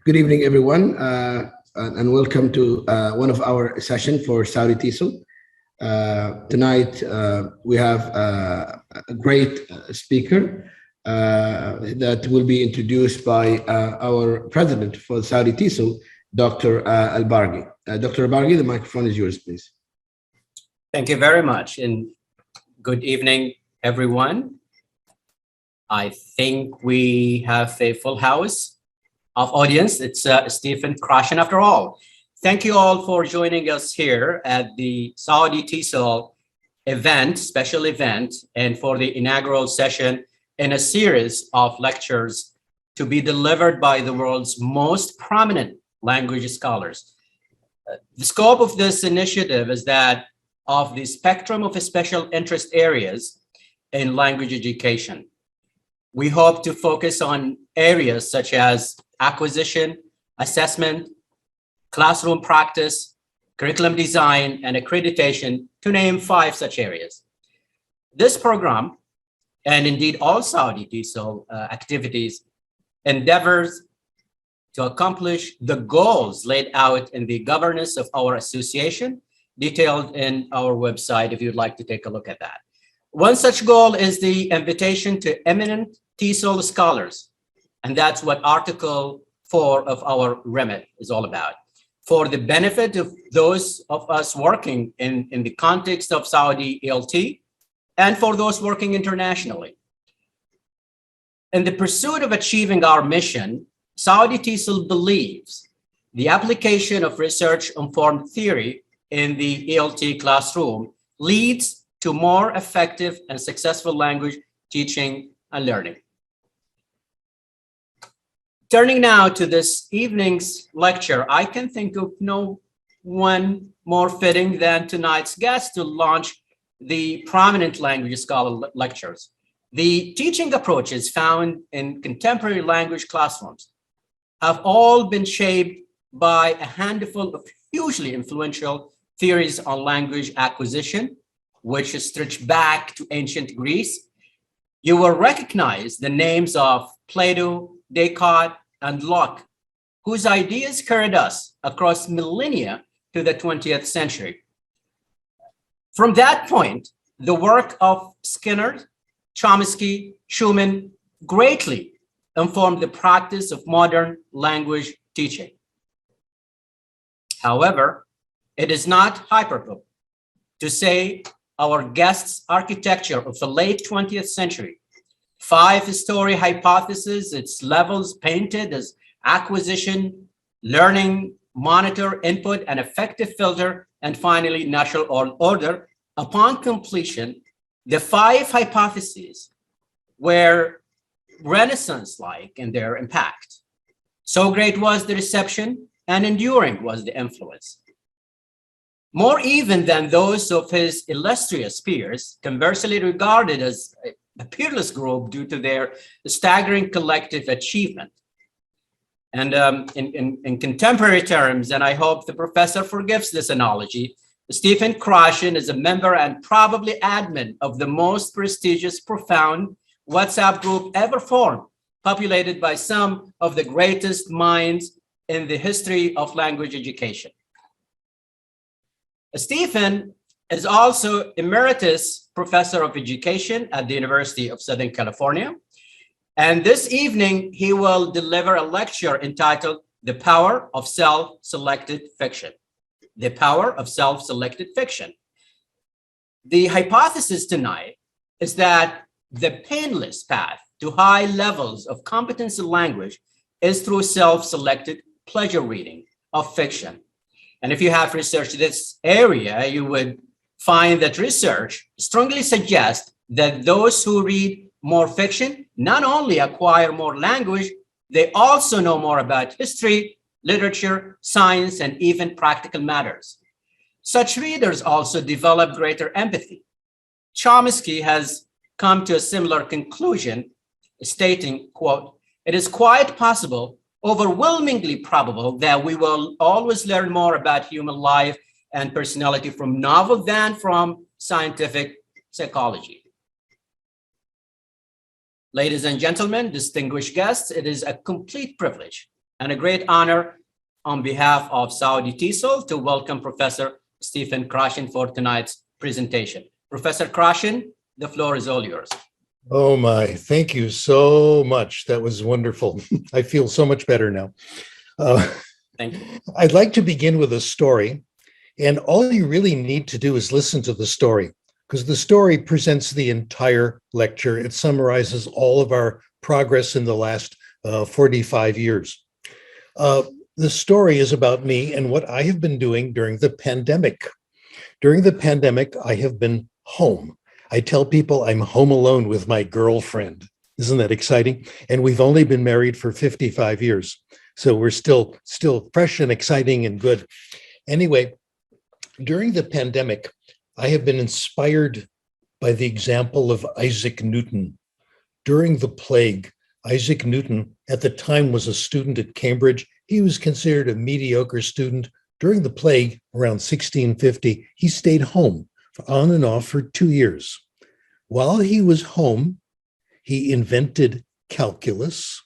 Good evening, everyone, and welcome to one of our session for Saudi TESOL. Tonight, we have a great speaker that will be introduced by our president for Saudi TESOL, Dr. Al-Barghi. Dr. Al-Barghi, the microphone is yours, please. Thank you very much, and good evening, everyone. I think we have a full house of audience. It's Stephen Krashen after all. Thank you all for joining us here at the Saudi TESOL event, special event, and for the inaugural session in a series of lectures to be delivered by the world's most prominent language scholars. The scope of this initiative is that of the spectrum of special interest areas in language education. We hope to focus on areas such as acquisition, assessment, classroom practice, curriculum design, and accreditation, to name 5 such areas. This program, and indeed all Saudi TESOL activities, endeavors to accomplish the goals laid out in the governance of our association, detailed in our website if you'd like to take a look at that. One such goal is the invitation to eminent TESOL scholars, and that's what Article 4 of our remit is all about. For the benefit of those of us working in the context of Saudi ELT, and for those working internationally. In the pursuit of achieving our mission, Saudi TESOL believes the application of research-informed theory in the ELT classroom leads to more effective and successful language teaching and learning. Turning now to this evening's lecture, I can think of no one more fitting than tonight's guest to launch the prominent language scholar lectures. The teaching approaches found in contemporary language classrooms have all been shaped by a handful of hugely influential theories on language acquisition, which stretch back to ancient Greece. You will recognize the names of Plato, Descartes, and Locke, whose ideas carried us across millennia to the 20th century. From that point, the work of Skinner, Chomsky, Schumann greatly informed the practice of modern language teaching. However, it is not hyperbole to say our guest's architecture of the late 20th century, 5-story hypothesis, its levels painted as acquisition, learning, monitor, input, and effective filter, and finally natural order. Upon completion, the 5 hypotheses were Renaissance-like in their impact. So great was the reception and enduring was the influence. More even than those of his illustrious peers, conversely regarded as a peerless group due to their staggering collective achievement. And in contemporary terms, and I hope the professor forgives this analogy, Stephen Krashen is a member and probably admin of the most prestigious, profound WhatsApp group ever formed, populated by some of the greatest minds in the history of language education. Stephen is also Emeritus Professor of Education at the University of Southern California. And this evening, he will deliver a lecture entitled The Power of Self-Selected Fiction. The Power of Self-Selected Fiction. The hypothesis tonight is that the painless path to high levels of competence in language is through self-selected pleasure reading of fiction. And if you have researched this area, you would find that research strongly suggests that those who read more fiction not only acquire more language, they also know more about history, literature, science, and even practical matters. Such readers also develop greater empathy. Chomsky has come to a similar conclusion, stating, quote, "It is quite possible, overwhelmingly probable, that we will always learn more about human life and personality from novel than from scientific psychology." Ladies and gentlemen, distinguished guests, it is a complete privilege and a great honor on behalf of Saudi TESOL to welcome Professor Stephen Krashen for tonight's presentation. Professor Krashen, the floor is all yours. Oh my, thank you so much. That was wonderful. I feel so much better now. Thank you. I'd like to begin with a story, and all you really need to do is listen to the story, because the story presents the entire lecture. It summarizes all of our progress in the last 45 years. The story is about me and what I have been doing during the pandemic. During the pandemic, I have been home. I tell people I'm home alone with my girlfriend. Isn't that exciting? And we've only been married for 55 years. So we're still fresh and exciting and good. Anyway, during the pandemic, I have been inspired by the example of Isaac Newton. During the plague, Isaac Newton at the time was a student at Cambridge. He was considered a mediocre student. During the plague, around 1650, he stayed home on and off for 2 years. While he was home, he invented calculus.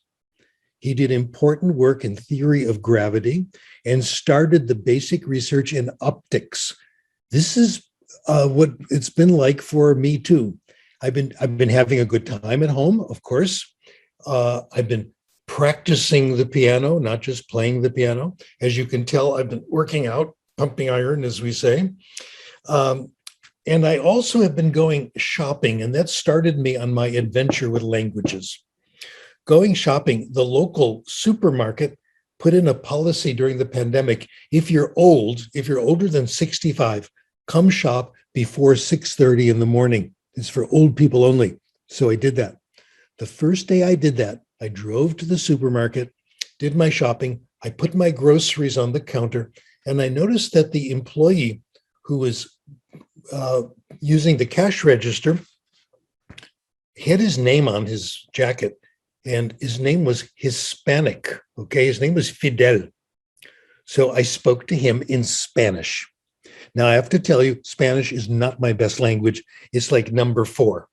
He did important work in theory of gravity and started the basic research in optics. This is what it's been like for me too. I've been having a good time at home, of course. I've been practicing the piano, not just playing the piano. As you can tell, I've been working out, pumping iron, as we say. And I also have been going shopping, and that started me on my adventure with languages. Going shopping, the local supermarket put in a policy during the pandemic. If you're older than 65, come shop before 6:30 in the morning. It's for old people only. So I did that. The first day I did that, I drove to the supermarket, did my shopping. I put my groceries on the counter, and I noticed that the employee who was using the cash register had his name on his jacket, and his name was Hispanic. Okay, his name was Fidel. So I spoke to him in Spanish. Now I have to tell you, Spanish is not my best language. It's like number 4.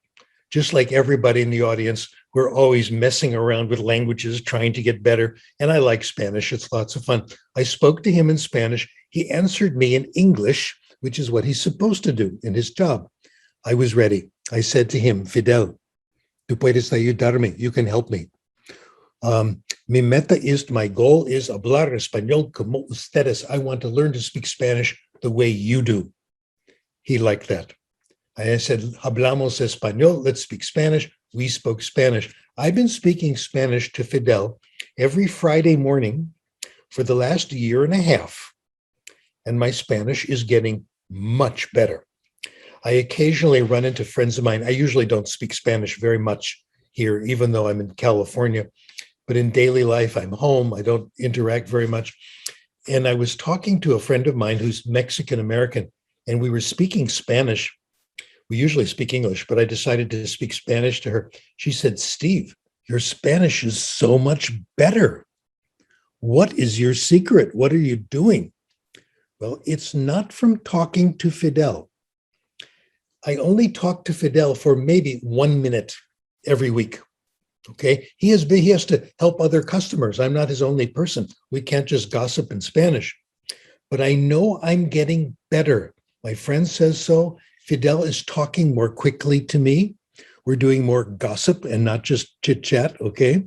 Just like everybody in the audience, we're always messing around with languages, trying to get better. And I like Spanish. It's lots of fun. I spoke to him in Spanish. He answered me in English, which is what he's supposed to do in his job. I was ready. I said to him, Fidel, tú puedes ayudarme. You can help me. Mi meta is, my goal is hablar español como ustedes. I want to learn to speak Spanish the way you do. He liked that. I said, hablamos español, let's speak Spanish. We spoke Spanish. I've been speaking Spanish to Fidel every Friday morning for the last year and a half. And my Spanish is getting much better. I occasionally run into friends of mine. I usually don't speak Spanish very much here, even though I'm in California. But in daily life, I'm home. I don't interact very much. And I was talking to a friend of mine who's Mexican-American, and we were speaking Spanish. We usually speak English, but I decided to speak Spanish to her. She said, Steve, your Spanish is so much better. What is your secret? What are you doing? Well, it's not from talking to Fidel. I only talk to Fidel for maybe 1 minute every week. Okay, he has to help other customers. I'm not his only person. We can't just gossip in Spanish. But I know I'm getting better. My friend says so. Fidel is talking more quickly to me. We're doing more gossip and not just chit chat. Okay.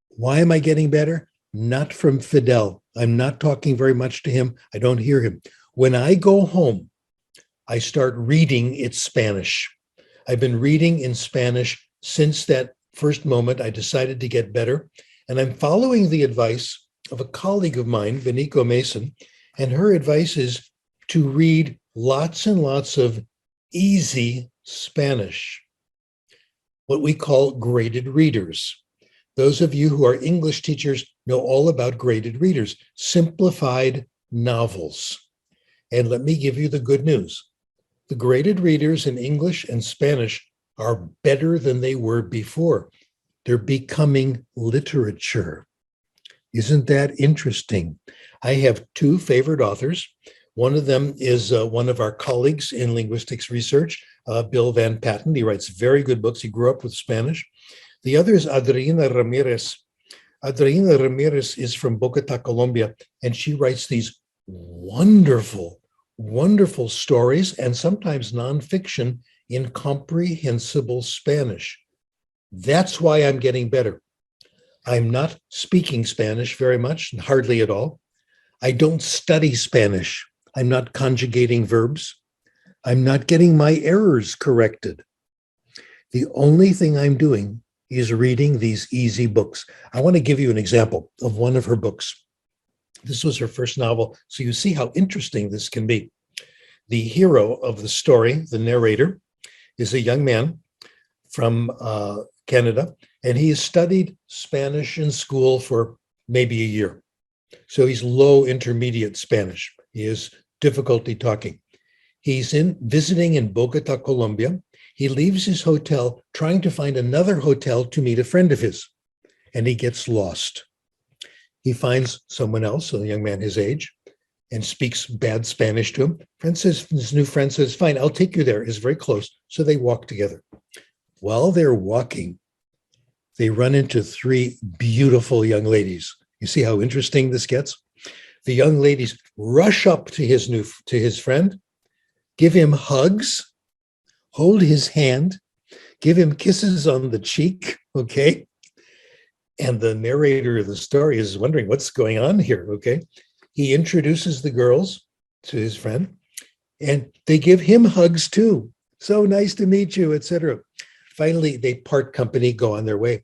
Why am I getting better? Not from Fidel. I'm not talking very much to him. I don't hear him. When I go home, I start reading in Spanish. I've been reading in Spanish since that first moment I decided to get better. And I'm following the advice of a colleague of mine, Benico Mason, and her advice is to read lots and lots of easy Spanish, what we call graded readers. Those of you who are English teachers know all about graded readers, simplified novels. And let me give you the good news. The graded readers in English and Spanish are better than they were before. They're becoming literature. Isn't that interesting? I have 2 favorite authors. One of them is one of our colleagues in linguistics research, Bill Van Patten. He writes very good books. He grew up with Spanish. The other is Adriana Ramirez. Adriana Ramirez is from Bogota, Colombia, and she writes these wonderful, wonderful stories and sometimes nonfiction in comprehensible Spanish. That's why I'm getting better. I'm not speaking Spanish very much, hardly at all. I don't study Spanish. I'm not conjugating verbs. I'm not getting my errors corrected. The only thing I'm doing is reading these easy books. I want to give you an example of one of her books. This was her first novel, so you see how interesting this can be. The hero of the story, the narrator, is a young man from Canada, and he has studied Spanish in school for maybe a year. So he's low intermediate Spanish. He has difficulty talking. He's visiting in Bogota, Colombia. He leaves his hotel trying to find another hotel to meet a friend of his, and he gets lost. He finds someone else, a young man his age, and speaks bad Spanish to him. His new friend says, fine, I'll take you there. It's very close. So they walk together. While they're walking, they run into three beautiful young ladies. You see how interesting this gets? The young ladies rush up to his friend, give him hugs, hold his hand, give him kisses on the cheek, okay? And the narrator of the story is wondering what's going on here, okay? He introduces the girls to his friend, and they give him hugs too. So nice to meet you, etc. Finally, they part company, go on their way.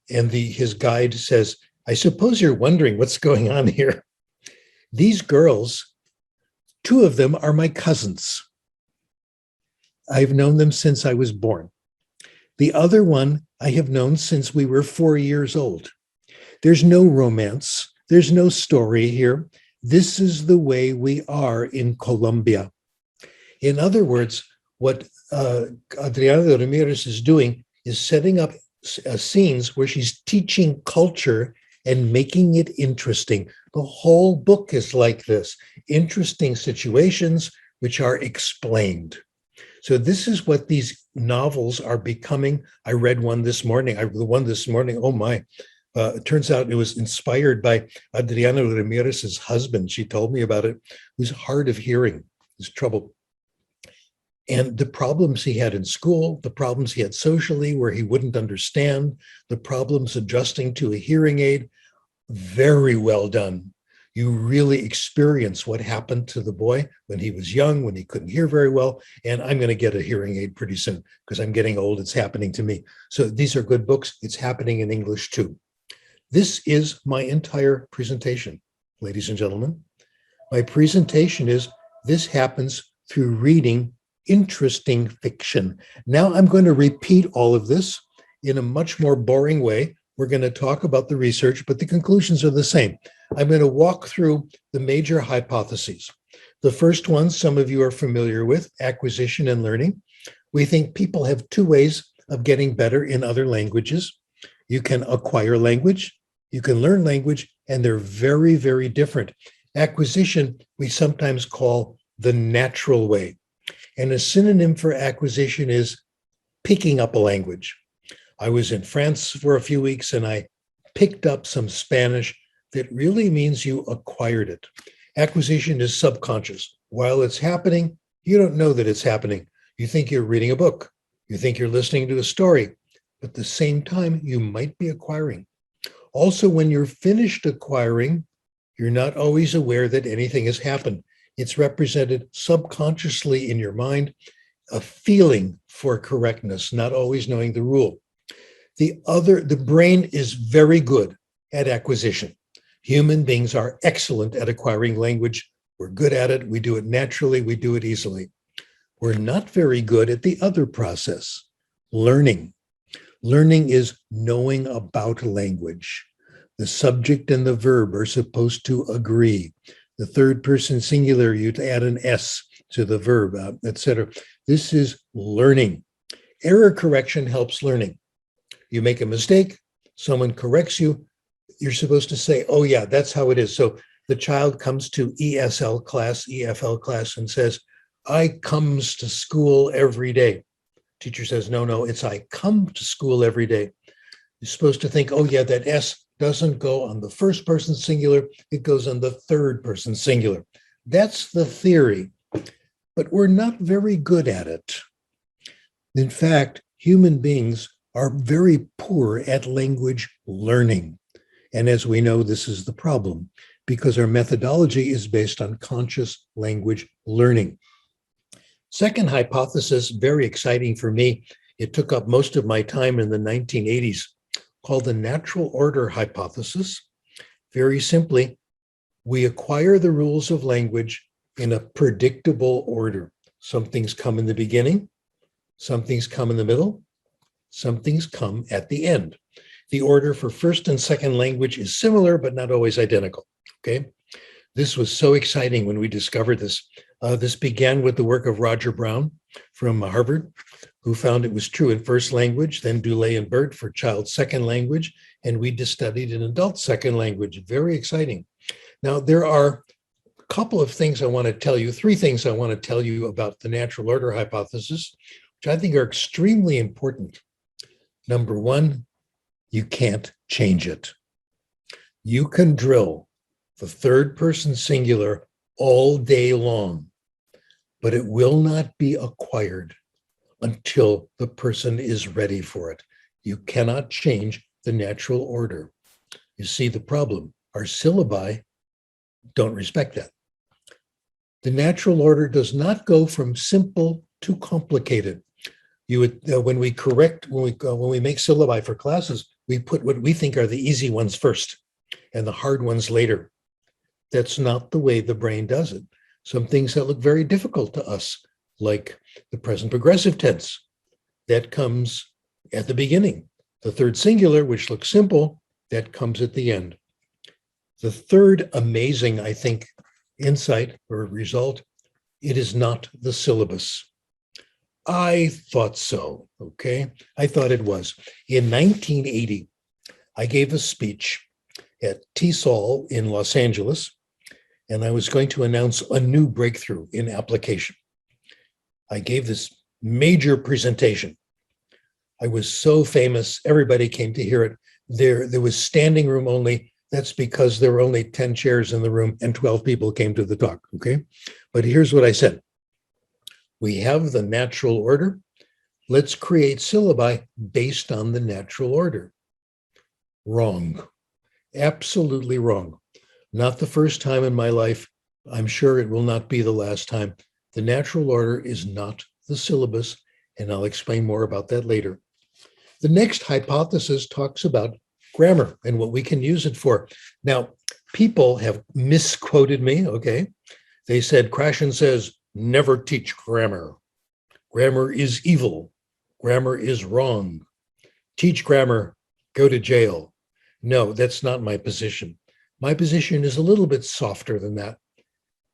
And his guide says, I suppose you're wondering what's going on here. These girls, two of them are my cousins. I've known them since I was born. The other one I have known since we were 4 years old. There's no romance. There's no story here. This is the way we are in Colombia. In other words, what Adriana Ramirez is doing is setting up scenes where she's teaching culture and making it interesting. The whole book is like this, interesting situations which are explained. So this is what these novels are becoming. I read one this morning. Oh my. It turns out it was inspired by Adriana Ramirez's husband. She told me about it. Who's hard of hearing, his trouble. And the problems he had in school, the problems he had socially where he wouldn't understand, the problems adjusting to a hearing aid, very well done. You really experience what happened to the boy when he was young, when he couldn't hear very well. And I'm going to get a hearing aid pretty soon because I'm getting old. It's happening to me. So these are good books. It's happening in English too. This is my entire presentation, ladies and gentlemen. My presentation is this happens through reading interesting fiction. Now I'm going to repeat all of this in a much more boring way. We're going to talk about the research, but the conclusions are the same. I'm going to walk through the major hypotheses. The first one, some of you are familiar with, acquisition and learning. We think people have two ways of getting better in other languages. You can acquire language, you can learn language, and they're very, very different. Acquisition, we sometimes call the natural way. And a synonym for acquisition is picking up a language. I was in France for a few weeks and I picked up some Spanish that really means you acquired it. Acquisition is subconscious. While it's happening, you don't know that it's happening. You think you're reading a book. You think you're listening to a story. But at the same time, you might be acquiring. Also, when you're finished acquiring, you're not always aware that anything has happened. It's represented subconsciously in your mind, a feeling for correctness, not always knowing the rule. The brain is very good at acquisition. Human beings are excellent at acquiring language. We're good at it. We do it naturally. We do it easily. We're not very good at the other process, learning. Learning is knowing about language. The subject and the verb are supposed to agree. The third person singular, you'd add an S to the verb, etc. This is learning. Error correction helps learning. You make a mistake, someone corrects you, you're supposed to say, oh yeah, that's how it is. So the child comes to EFL class, and says, I comes to school every day. Teacher says, no, it's I come to school every day. You're supposed to think, oh yeah, that S doesn't go on the first person singular, it goes on the third person singular. That's the theory, but we're not very good at it. In fact, human beings are very poor at language learning. And as we know, this is the problem because our methodology is based on conscious language learning. Second hypothesis, very exciting for me. It took up most of my time in the 1980s, called the natural order hypothesis. Very simply, we acquire the rules of language in a predictable order. Some things come in the beginning, some things come in the middle, some things come at the end. The order for first and second language is similar, but not always identical. Okay. This was so exciting when we discovered this. This began with the work of Roger Brown from Harvard, who found it was true in first language, then Dulé and Burt for child second language, and we just studied in adult second language. Very exciting. Now, there are a couple of things I want to tell you, three things I want to tell you about the natural order hypothesis, which I think are extremely important. Number one, you can't change it. You can drill the third person singular all day long, but it will not be acquired until the person is ready for it. You cannot change the natural order. You see the problem. Our syllabi don't respect that. The natural order does not go from simple to complicated. You would, when we make syllabi for classes, we put what we think are the easy ones first and the hard ones later. That's not the way the brain does it. Some things that look very difficult to us, like the present progressive tense, that comes at the beginning. The third singular, which looks simple, that comes at the end. The third amazing, I think, insight or result, it is not the syllabus. I thought so, okay? I thought it was. In 1980, I gave a speech at TESOL in Los Angeles, and I was going to announce a new breakthrough in application. I gave this major presentation. I was so famous, everybody came to hear it. There was standing room only. That's because there were only 10 chairs in the room and 12 people came to the talk, okay? But here's what I said. We have the natural order. Let's create syllabi based on the natural order. Wrong. Absolutely wrong. Not the first time in my life. I'm sure it will not be the last time. The natural order is not the syllabus, and I'll explain more about that later. The next hypothesis talks about grammar and what we can use it for. Now, people have misquoted me, okay? They said, Krashen says, never teach grammar. Grammar is evil. Grammar is wrong. Teach grammar, go to jail. No, that's not my position. My position is a little bit softer than that.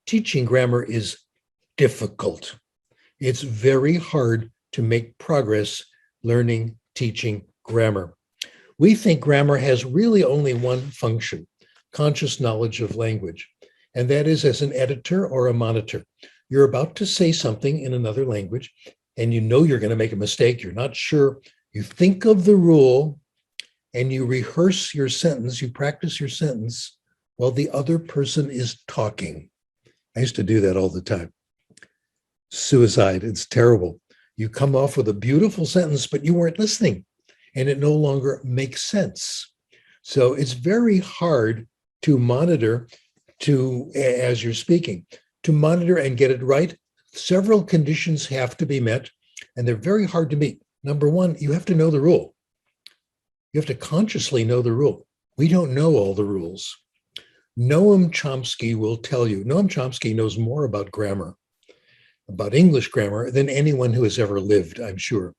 Teaching grammar is difficult. It's very hard to make progress learning, teaching grammar. We think grammar has really only one function, conscious knowledge of language, and that is as an editor or a monitor. You're about to say something in another language, and you know you're going to make a mistake. You're not sure. You think of the rule, and you rehearse your sentence. You practice your sentence while the other person is talking. I used to do that all the time. Suicide, it's terrible. You come off with a beautiful sentence, but you weren't listening, and it no longer makes sense. So it's very hard to monitor as you're speaking. To monitor and get it right, several conditions have to be met, and they're very hard to meet. Number one, you have to know the rule. You have to consciously know the rule. We don't know all the rules. Noam Chomsky will tell you, Noam Chomsky knows more about grammar, about English grammar, than anyone who has ever lived, I'm sure.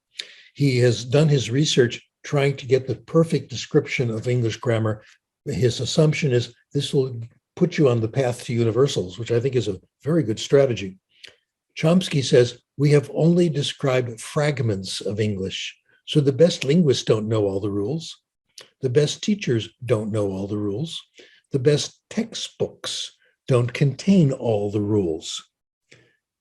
He has done his research trying to get the perfect description of English grammar. His assumption is this will put you on the path to universals, which I think is a very good strategy. Chomsky says, we have only described fragments of English. So the best linguists don't know all the rules. The best teachers don't know all the rules. The best textbooks don't contain all the rules.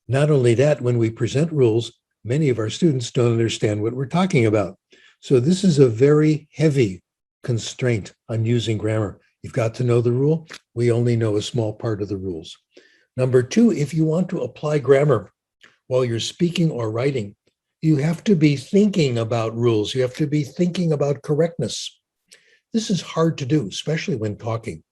Not only that, when we present rules, many of our students don't understand what we're talking about. So this is a very heavy constraint on using grammar. You've got to know the rule. We only know a small part of the rules. Number two, if you want to apply grammar while you're speaking or writing, you have to be thinking about rules. You have to be thinking about correctness. This is hard to do, especially when talking.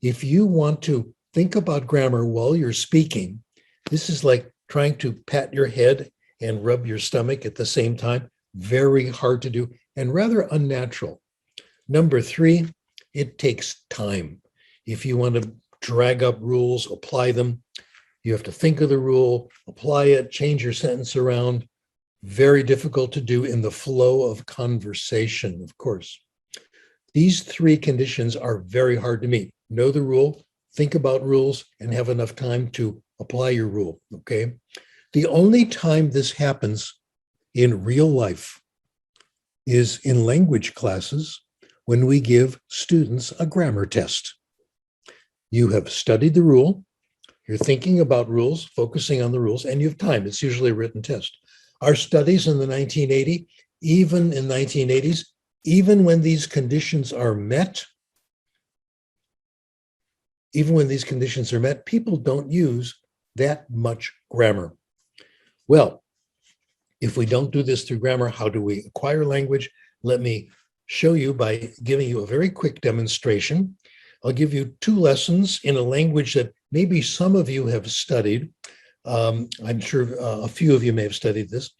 If you want to think about grammar while you're speaking, this is like trying to pat your head and rub your stomach at the same time. Very hard to do and rather unnatural. Number three, it takes time. If you want to drag up rules, apply them, you have to think of the rule, apply it, change your sentence around. Very difficult to do in the flow of conversation, of course. These three conditions are very hard to meet. Know the rule, think about rules, and have enough time to apply your rule, okay? The only time this happens in real life is in language classes when we give students a grammar test. You have studied the rule, you're thinking about rules, focusing on the rules, and you have time. It's usually a written test. Our studies in the 1980s, even in 1980s, even when these conditions are met, people don't use that much grammar. Well, if we don't do this through grammar, how do we acquire language? Let me show you by giving you a very quick demonstration. I'll give you 2 lessons in a language that maybe some of you have studied. I'm sure a few of you may have studied this.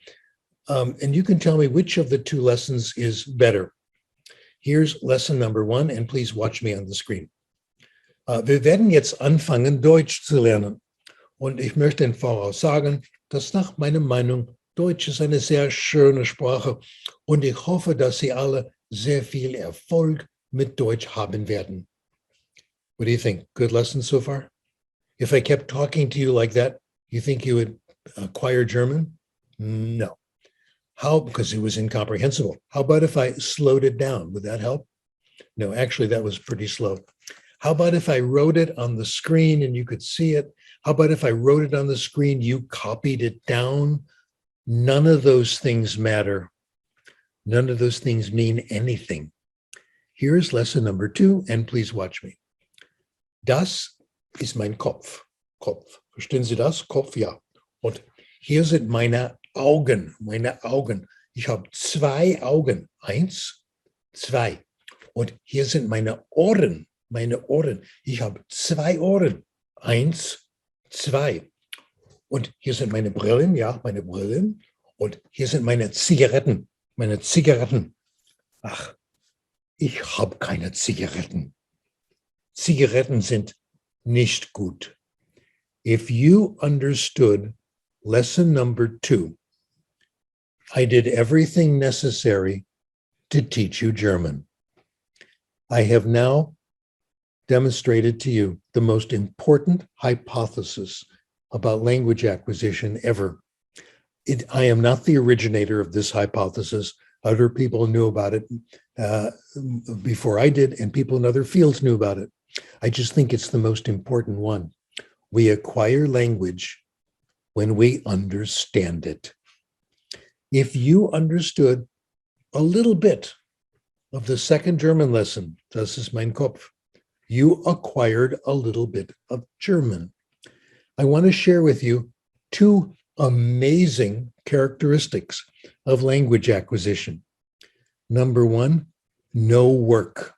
And you can tell me which of the 2 lessons is better. Here's lesson number 1, and please watch me on the screen. Wir werden jetzt anfangen, Deutsch zu lernen. Und ich möchte im Voraus sagen, dass nach meiner Meinung Deutsch ist eine sehr schöne Sprache und ich hoffe, dass Sie alle sehr viel Erfolg mit Deutsch haben werden. What do you think? Good lesson so far? If I kept talking to you like that, you think you would acquire German? No. How? Because it was incomprehensible. How about if I slowed it down? Would that help? No, actually, that was pretty slow. How about if I wrote it on the screen and you could see it? How about if I wrote it on the screen, you copied it down? None of those things matter. None of those things mean anything. Here's lesson number 2, and please watch me. Das ist mein Kopf. Kopf. Verstehen Sie das? Kopf, ja. Und hier sind meine Augen. Meine Augen. Ich habe 2 Augen. 1, 2. Und hier sind meine Ohren. Meine Ohren. Ich habe 2 Ohren. 1, 2. Und hier sind meine Brillen. Ja, meine Brillen. Und hier sind meine Zigaretten. Meine Zigaretten. Ach, ich habe keine Zigaretten. Zigaretten sind nicht gut. If you understood lesson number 2, I did everything necessary to teach you German. I have now demonstrated to you the most important hypothesis about language acquisition ever. I am not the originator of this hypothesis. Other people knew about it before I did, and people in other fields knew about it. I just think it's the most important one. We acquire language when we understand it. If you understood a little bit of the second German lesson, das ist mein Kopf, you acquired a little bit of German. I want to share with you 2 amazing characteristics of language acquisition. Number 1, no work.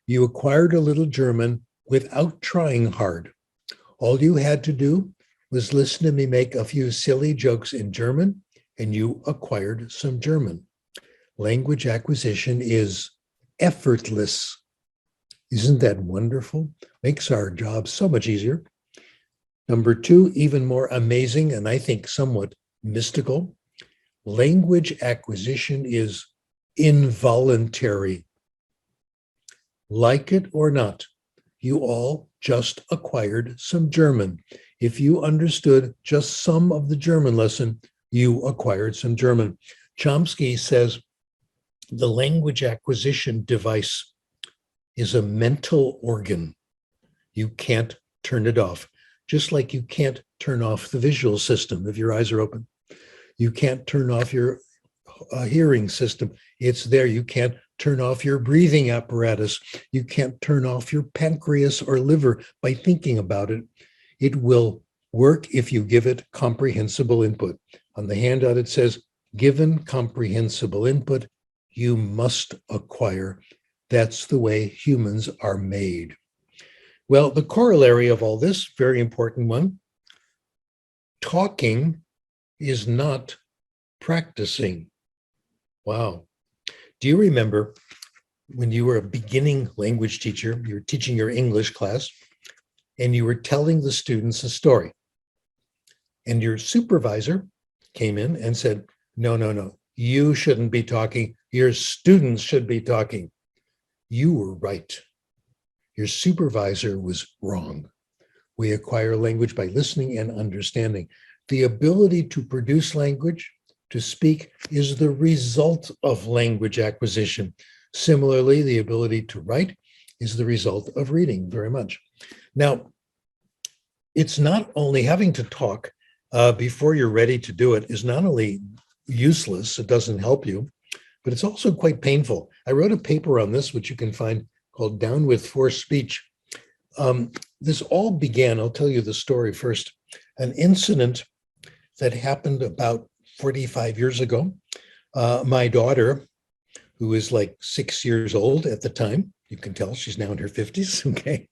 You acquired a little German without trying hard. All you had to do was listen to me make a few silly jokes in German, and you acquired some German. Language acquisition is effortless. Isn't that wonderful? Makes our job so much easier. Number 2, even more amazing, and I think somewhat mystical, language acquisition is involuntary. Like it or not, you all just acquired some German. If you understood just some of the German lesson, you acquired some German. Chomsky says the language acquisition device is a mental organ. You can't turn it off, just like you can't turn off the visual system if your eyes are open. You can't turn off your hearing system. It's there. You can't turn off your breathing apparatus. You can't turn off your pancreas or liver by thinking about it. It will work if you give it comprehensible input. On the handout, it says, given comprehensible input, you must acquire. That's the way humans are made. Well, the corollary of all this, very important one, talking is not practicing. Wow. Do you remember when you were a beginning language teacher, you were teaching your English class, and you were telling the students a story? And your supervisor came in and said, no, no, no, you shouldn't be talking. Your students should be talking. You were right. Your supervisor was wrong. We acquire language by listening and understanding. The ability to produce language, to speak, is the result of language acquisition. Similarly, the ability to write is the result of reading very much. Now, it's not only having to talk before you're ready to do it is not only useless, it doesn't help you, but it's also quite painful. I wrote a paper on this, which you can find, called Down with Forced Speech. This all began, I'll tell you the story first, an incident that happened about 45 years ago. My daughter, who is like 6 years old at the time, you can tell she's now in her 50s, okay?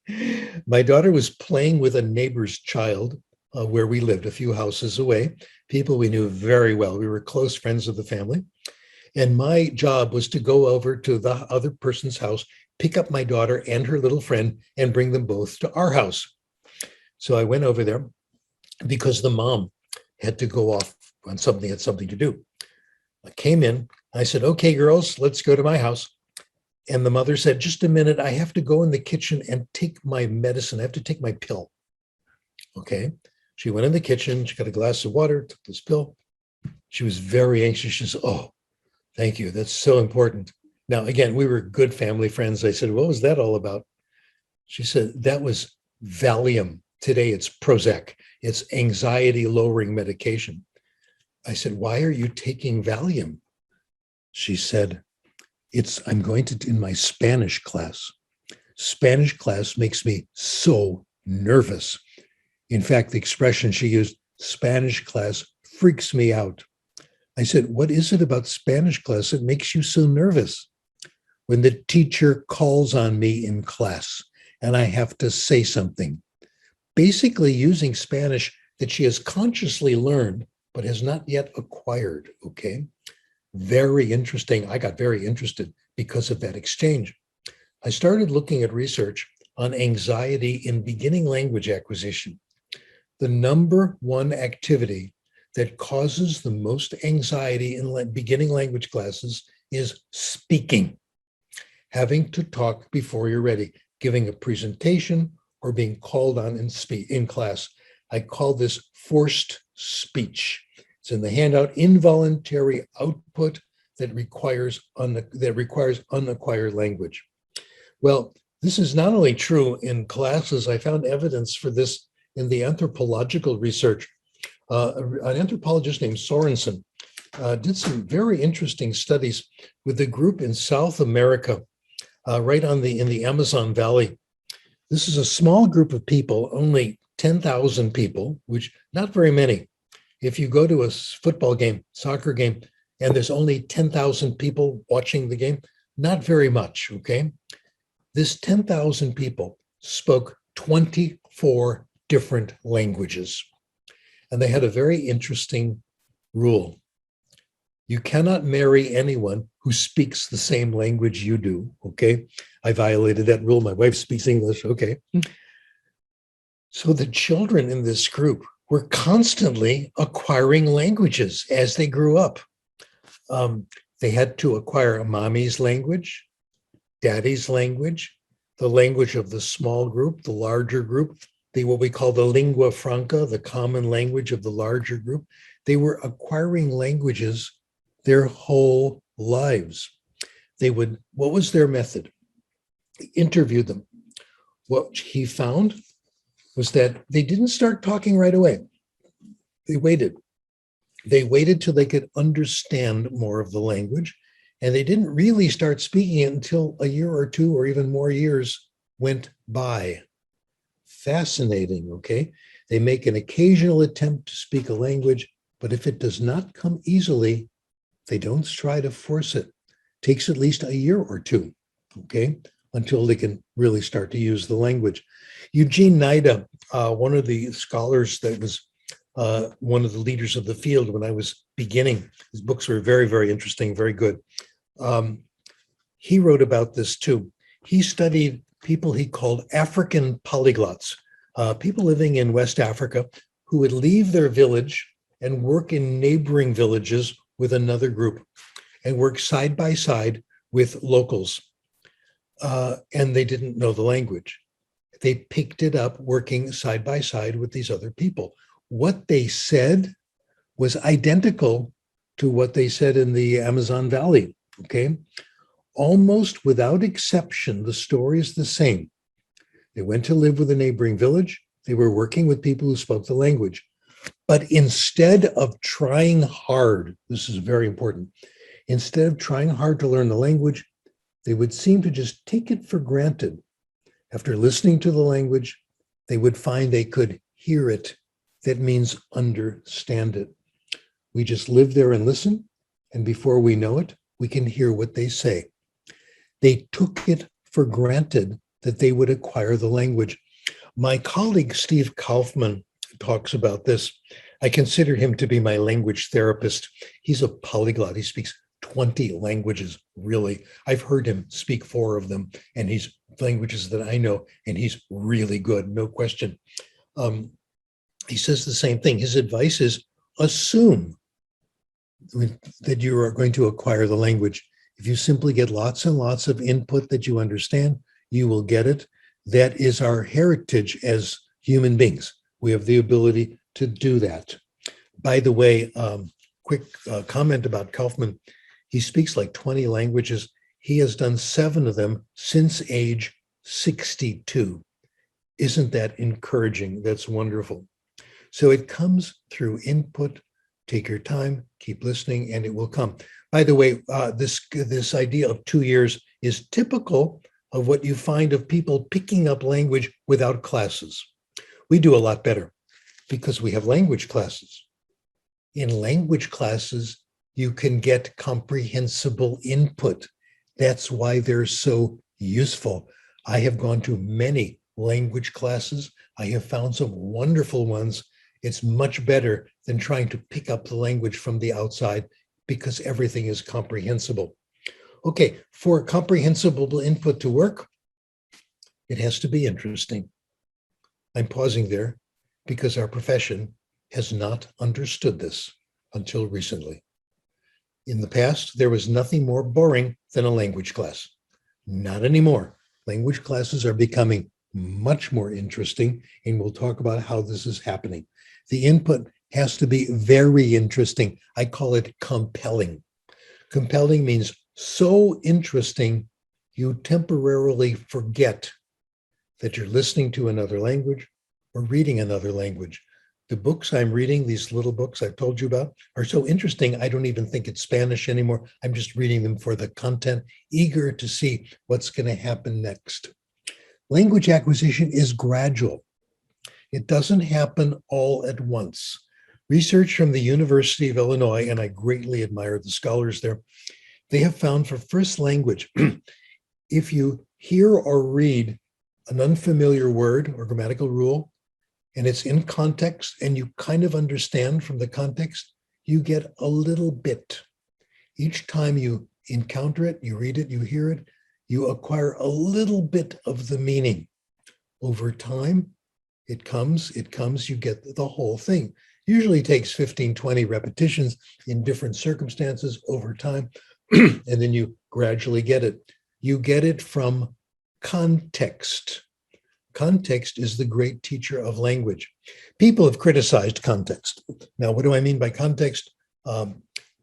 My daughter was playing with a neighbor's child where we lived, a few houses away, people we knew very well. We were close friends of the family. And my job was to go over to the other person's house, pick up my daughter and her little friend, and bring them both to our house. So I went over there because the mom had to go off on something, had something to do. I came in, I said, okay, girls, let's go to my house. And the mother said, just a minute, I have to go in the kitchen and take my medicine. I have to take my pill. Okay. She went in the kitchen, she got a glass of water, took this pill. She was very anxious. She said, oh, thank you. That's so important. Now, again, we were good family friends. I said, what was that all about? She said, that was Valium. Today it's Prozac. It's anxiety lowering medication. I said, why are you taking Valium? She said, I'm going to, in my Spanish class. Spanish class makes me so nervous. In fact, the expression she used, Spanish class, freaks me out. I said, what is it about Spanish class that makes you so nervous? When the teacher calls on me in class and I have to say something, basically using Spanish that she has consciously learned, but has not yet acquired, okay? Very interesting. I got very interested because of that exchange. I started looking at research on anxiety in beginning language acquisition. The number one activity that causes the most anxiety in beginning language classes is speaking. Having to talk before you're ready, giving a presentation or being called on in class. I call this forced speech. It's in the handout, involuntary output that requires unacquired language. Well, this is not only true in classes. I found evidence for this in the anthropological research. An anthropologist named Sorensen did some very interesting studies with a group in South America, right in the Amazon Valley. This is a small group of people, only 10,000 people, which not very many. If you go to a football game, soccer game, and there's only 10,000 people watching the game, not very much, okay? This 10,000 people spoke 24 different languages. And they had a very interesting rule. You cannot marry anyone who speaks the same language you do, okay? I violated that rule. My wife speaks English, okay? So the children in this group were constantly acquiring languages as they grew up. They had to acquire mommy's language, daddy's language, the language of the small group, the larger group, what we call the lingua franca, the common language of the larger group. They were acquiring languages their whole lives. What was their method? He interviewed them. What he found was that they didn't start talking right away. They waited. They waited till they could understand more of the language. And they didn't really start speaking it until a year or two or even more years went by. Fascinating, okay? They make an occasional attempt to speak a language, but if it does not come easily, they don't try to force it. Takes at least a year or two, okay, until they can really start to use the language. Eugene Nida, one of the scholars that was one of the leaders of the field when I was beginning, his books were very, very interesting, very good. He wrote about this too. He studied people he called African polyglots, people living in West Africa who would leave their village and work in neighboring villages with another group and work side by side with locals. And they didn't know the language. They picked it up working side by side with these other people. What they said was identical to what they said in the Amazon Valley, okay? Almost without exception, the story is the same. They went to live with a neighboring village. They were working with people who spoke the language. But instead of trying hard, this is very important, instead of trying hard to learn the language, they would seem to just take it for granted. After listening to the language, they would find they could hear it. That means understand it. We just live there and listen, and before we know it, we can hear what they say. They took it for granted that they would acquire the language. My colleague, Steve Kaufman, talks about this. I consider him to be my language therapist. He's a polyglot. He speaks 20 languages, really. I've heard him speak 4 of them, and he's languages that I know, and he's really good, no question. He says the same thing. His advice is assume that you are going to acquire the language. If you simply get lots and lots of input that you understand, you will get it. That is our heritage as human beings. We have the ability to do that. By the way, quick comment about Kaufman. He speaks like 20 languages. He has done 7 of them since age 62. Isn't that encouraging? That's wonderful. So it comes through input. Take your time, keep listening, and it will come. By the way, this idea of 2 years is typical of what you find of people picking up language without classes. We do a lot better because we have language classes. In language classes, you can get comprehensible input. That's why they're so useful. I have gone to many language classes. I have found some wonderful ones. It's much better than trying to pick up the language from the outside because everything is comprehensible. Okay, for comprehensible input to work, it has to be interesting. I'm pausing there because our profession has not understood this until recently. In the past, there was nothing more boring than a language class. Not anymore. Language classes are becoming much more interesting, and we'll talk about how this is happening. The input has to be very interesting. I call it compelling. Compelling means so interesting, you temporarily forget that you're listening to another language or reading another language. The books I'm reading, these little books I've told you about, are so interesting, I don't even think it's Spanish anymore. I'm just reading them for the content, eager to see what's going to happen next. Language acquisition is gradual. It doesn't happen all at once. Research from the University of Illinois, and I greatly admire the scholars there, they have found for first language, if you hear or read an unfamiliar word or grammatical rule, and it's in context and you kind of understand from the context, you get a little bit. Each time you encounter it, you read it, you hear it, you acquire a little bit of the meaning. Over time, it comes, you get the whole thing. Usually takes 15, 20 repetitions in different circumstances over time, and then you gradually get it. You get it from context. Context is the great teacher of language. People have criticized context. Now, what do I mean by context?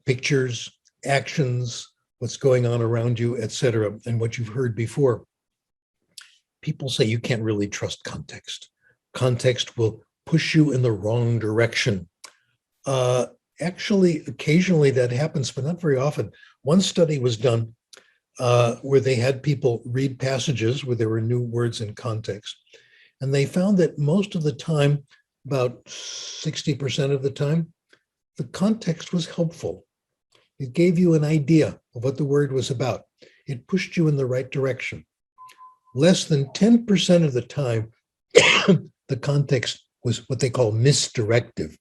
Pictures, actions, what's going on around you, etc., and what you've heard before. People say you can't really trust context. Context will push you in the wrong direction. Actually, occasionally that happens, but not very often. One study was done where they had people read passages where there were new words in context. And they found that most of the time, about 60% of the time, the context was helpful. It gave you an idea of what the word was about. It pushed you in the right direction. Less than 10% of the time, the context was what they call misdirective,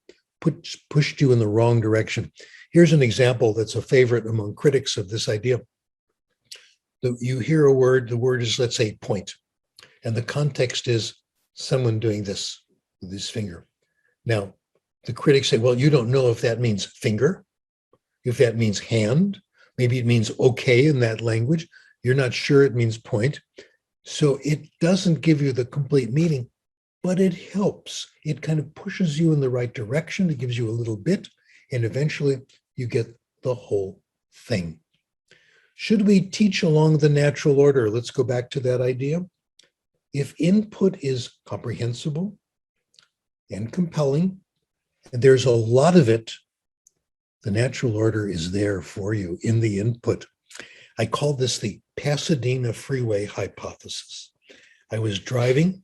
pushed you in the wrong direction. Here's an example that's a favorite among critics of this idea. You hear a word, the word is, let's say, point, and the context is someone doing this with his finger. Now, the critics say, well, you don't know if that means finger, if that means hand, maybe it means okay in that language. You're not sure it means point. So it doesn't give you the complete meaning, but it helps. It kind of pushes you in the right direction. It gives you a little bit, and eventually you get the whole thing. Should we teach along the natural order? Let's go back to that idea. If input is comprehensible and compelling, and there's a lot of it, the natural order is there for you in the input. I call this the Pasadena Freeway hypothesis. I was driving,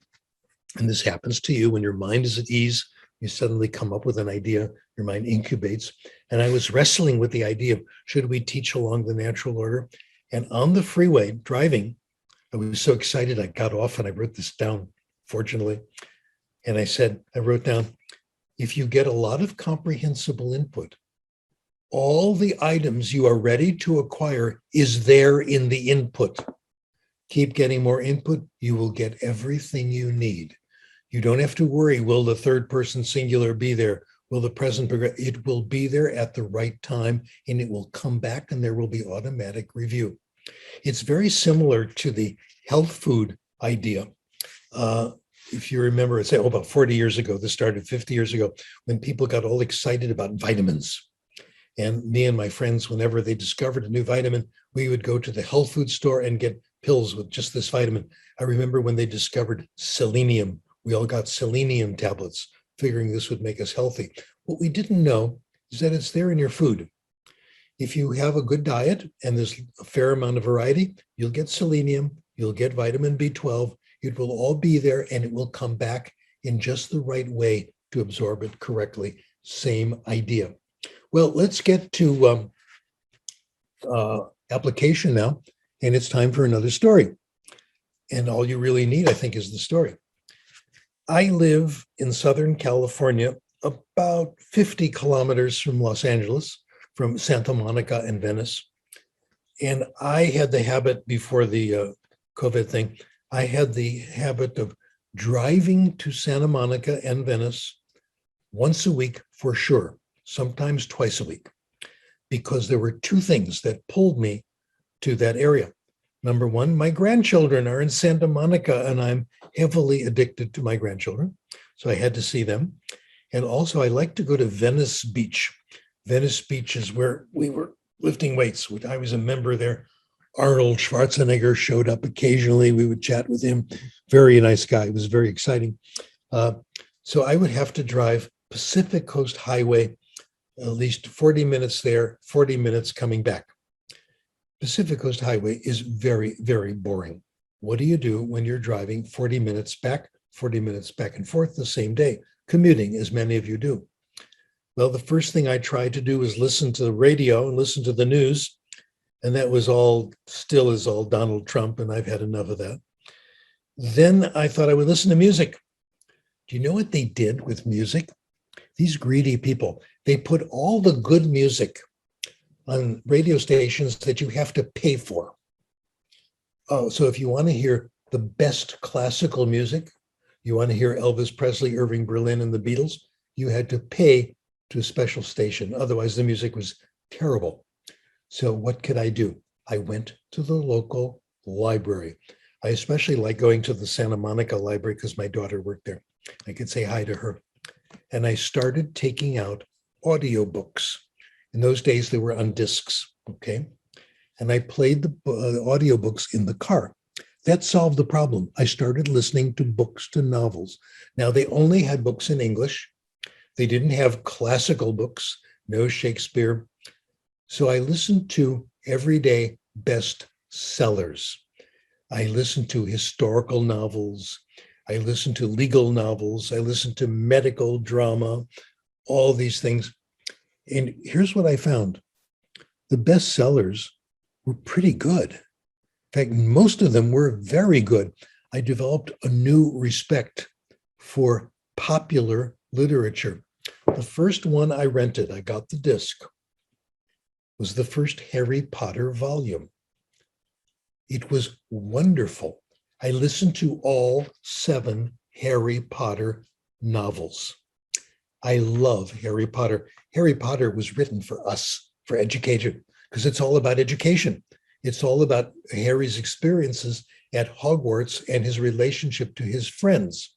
and this happens to you when your mind is at ease, you suddenly come up with an idea, your mind incubates. And I was wrestling with the idea of, should we teach along the natural order? And on the freeway driving, I was so excited, I got off and I wrote this down, fortunately. And I wrote down, if you get a lot of comprehensible input, all the items you are ready to acquire is there in the input. Keep getting more input, you will get everything you need. You don't have to worry, will the third person singular be there? Will the present progress? It will be there at the right time, and it will come back and there will be automatic review. It's very similar to the health food idea. If you remember, it's about 40 years ago, this started 50 years ago, when people got all excited about vitamins. And me and my friends, whenever they discovered a new vitamin, we would go to the health food store and get pills with just this vitamin. I remember when they discovered selenium, we all got selenium tablets, figuring this would make us healthy. What we didn't know is that it's there in your food. If you have a good diet and there's a fair amount of variety, you'll get selenium, you'll get vitamin B12, it will all be there and it will come back in just the right way to absorb it correctly. Same idea. Well, let's get to application now, and it's time for another story. And all you really need, I think, is the story. I live in Southern California, about 50 kilometers from Los Angeles, from Santa Monica and Venice. And I had the habit before the COVID thing, I had the habit of driving to Santa Monica and Venice once a week for sure, sometimes twice a week, because there were two things that pulled me to that area. Number one, my grandchildren are in Santa Monica and I'm heavily addicted to my grandchildren. So I had to see them. And also I like to go to Venice Beach. Venice Beach is where we were lifting weights. I was a member there. Arnold Schwarzenegger showed up occasionally. We would chat with him. Very nice guy. It was very exciting. So I would have to drive Pacific Coast Highway, at least 40 minutes there, 40 minutes coming back. Pacific Coast Highway is very, very boring. What do you do when you're driving 40 minutes back and forth the same day, commuting, as many of you do? Well, the first thing I tried to do was listen to the radio and listen to the news. And that was still is all Donald Trump, and I've had enough of that. Then I thought I would listen to music. Do you know what they did with music? These greedy people, they put all the good music on radio stations that you have to pay for. Oh, so if you want to hear the best classical music, you want to hear Elvis Presley, Irving Berlin, and the Beatles, you had to pay to a special station. Otherwise, the music was terrible. So what could I do? I went to the local library. I especially like going to the Santa Monica library because my daughter worked there. I could say hi to her. And I started taking out audiobooks. In those days, they were on discs, okay? And I played the audiobooks in the car. That solved the problem. I started listening to books, to novels. Now, they only had books in English. They didn't have classical books, no Shakespeare. So I listened to everyday best sellers. I listen to historical novels. I listen to legal novels. I listen to medical drama, all these things. And here's what I found. The best sellers were pretty good. In fact, most of them were very good. I developed a new respect for popular literature. The first one I rented, I got the disc, was the first Harry Potter volume. It was wonderful. I listened to all 7 Harry Potter novels. I love Harry Potter. Harry Potter was written for us, for education, because it's all about education. It's all about Harry's experiences at Hogwarts and his relationship to his friends.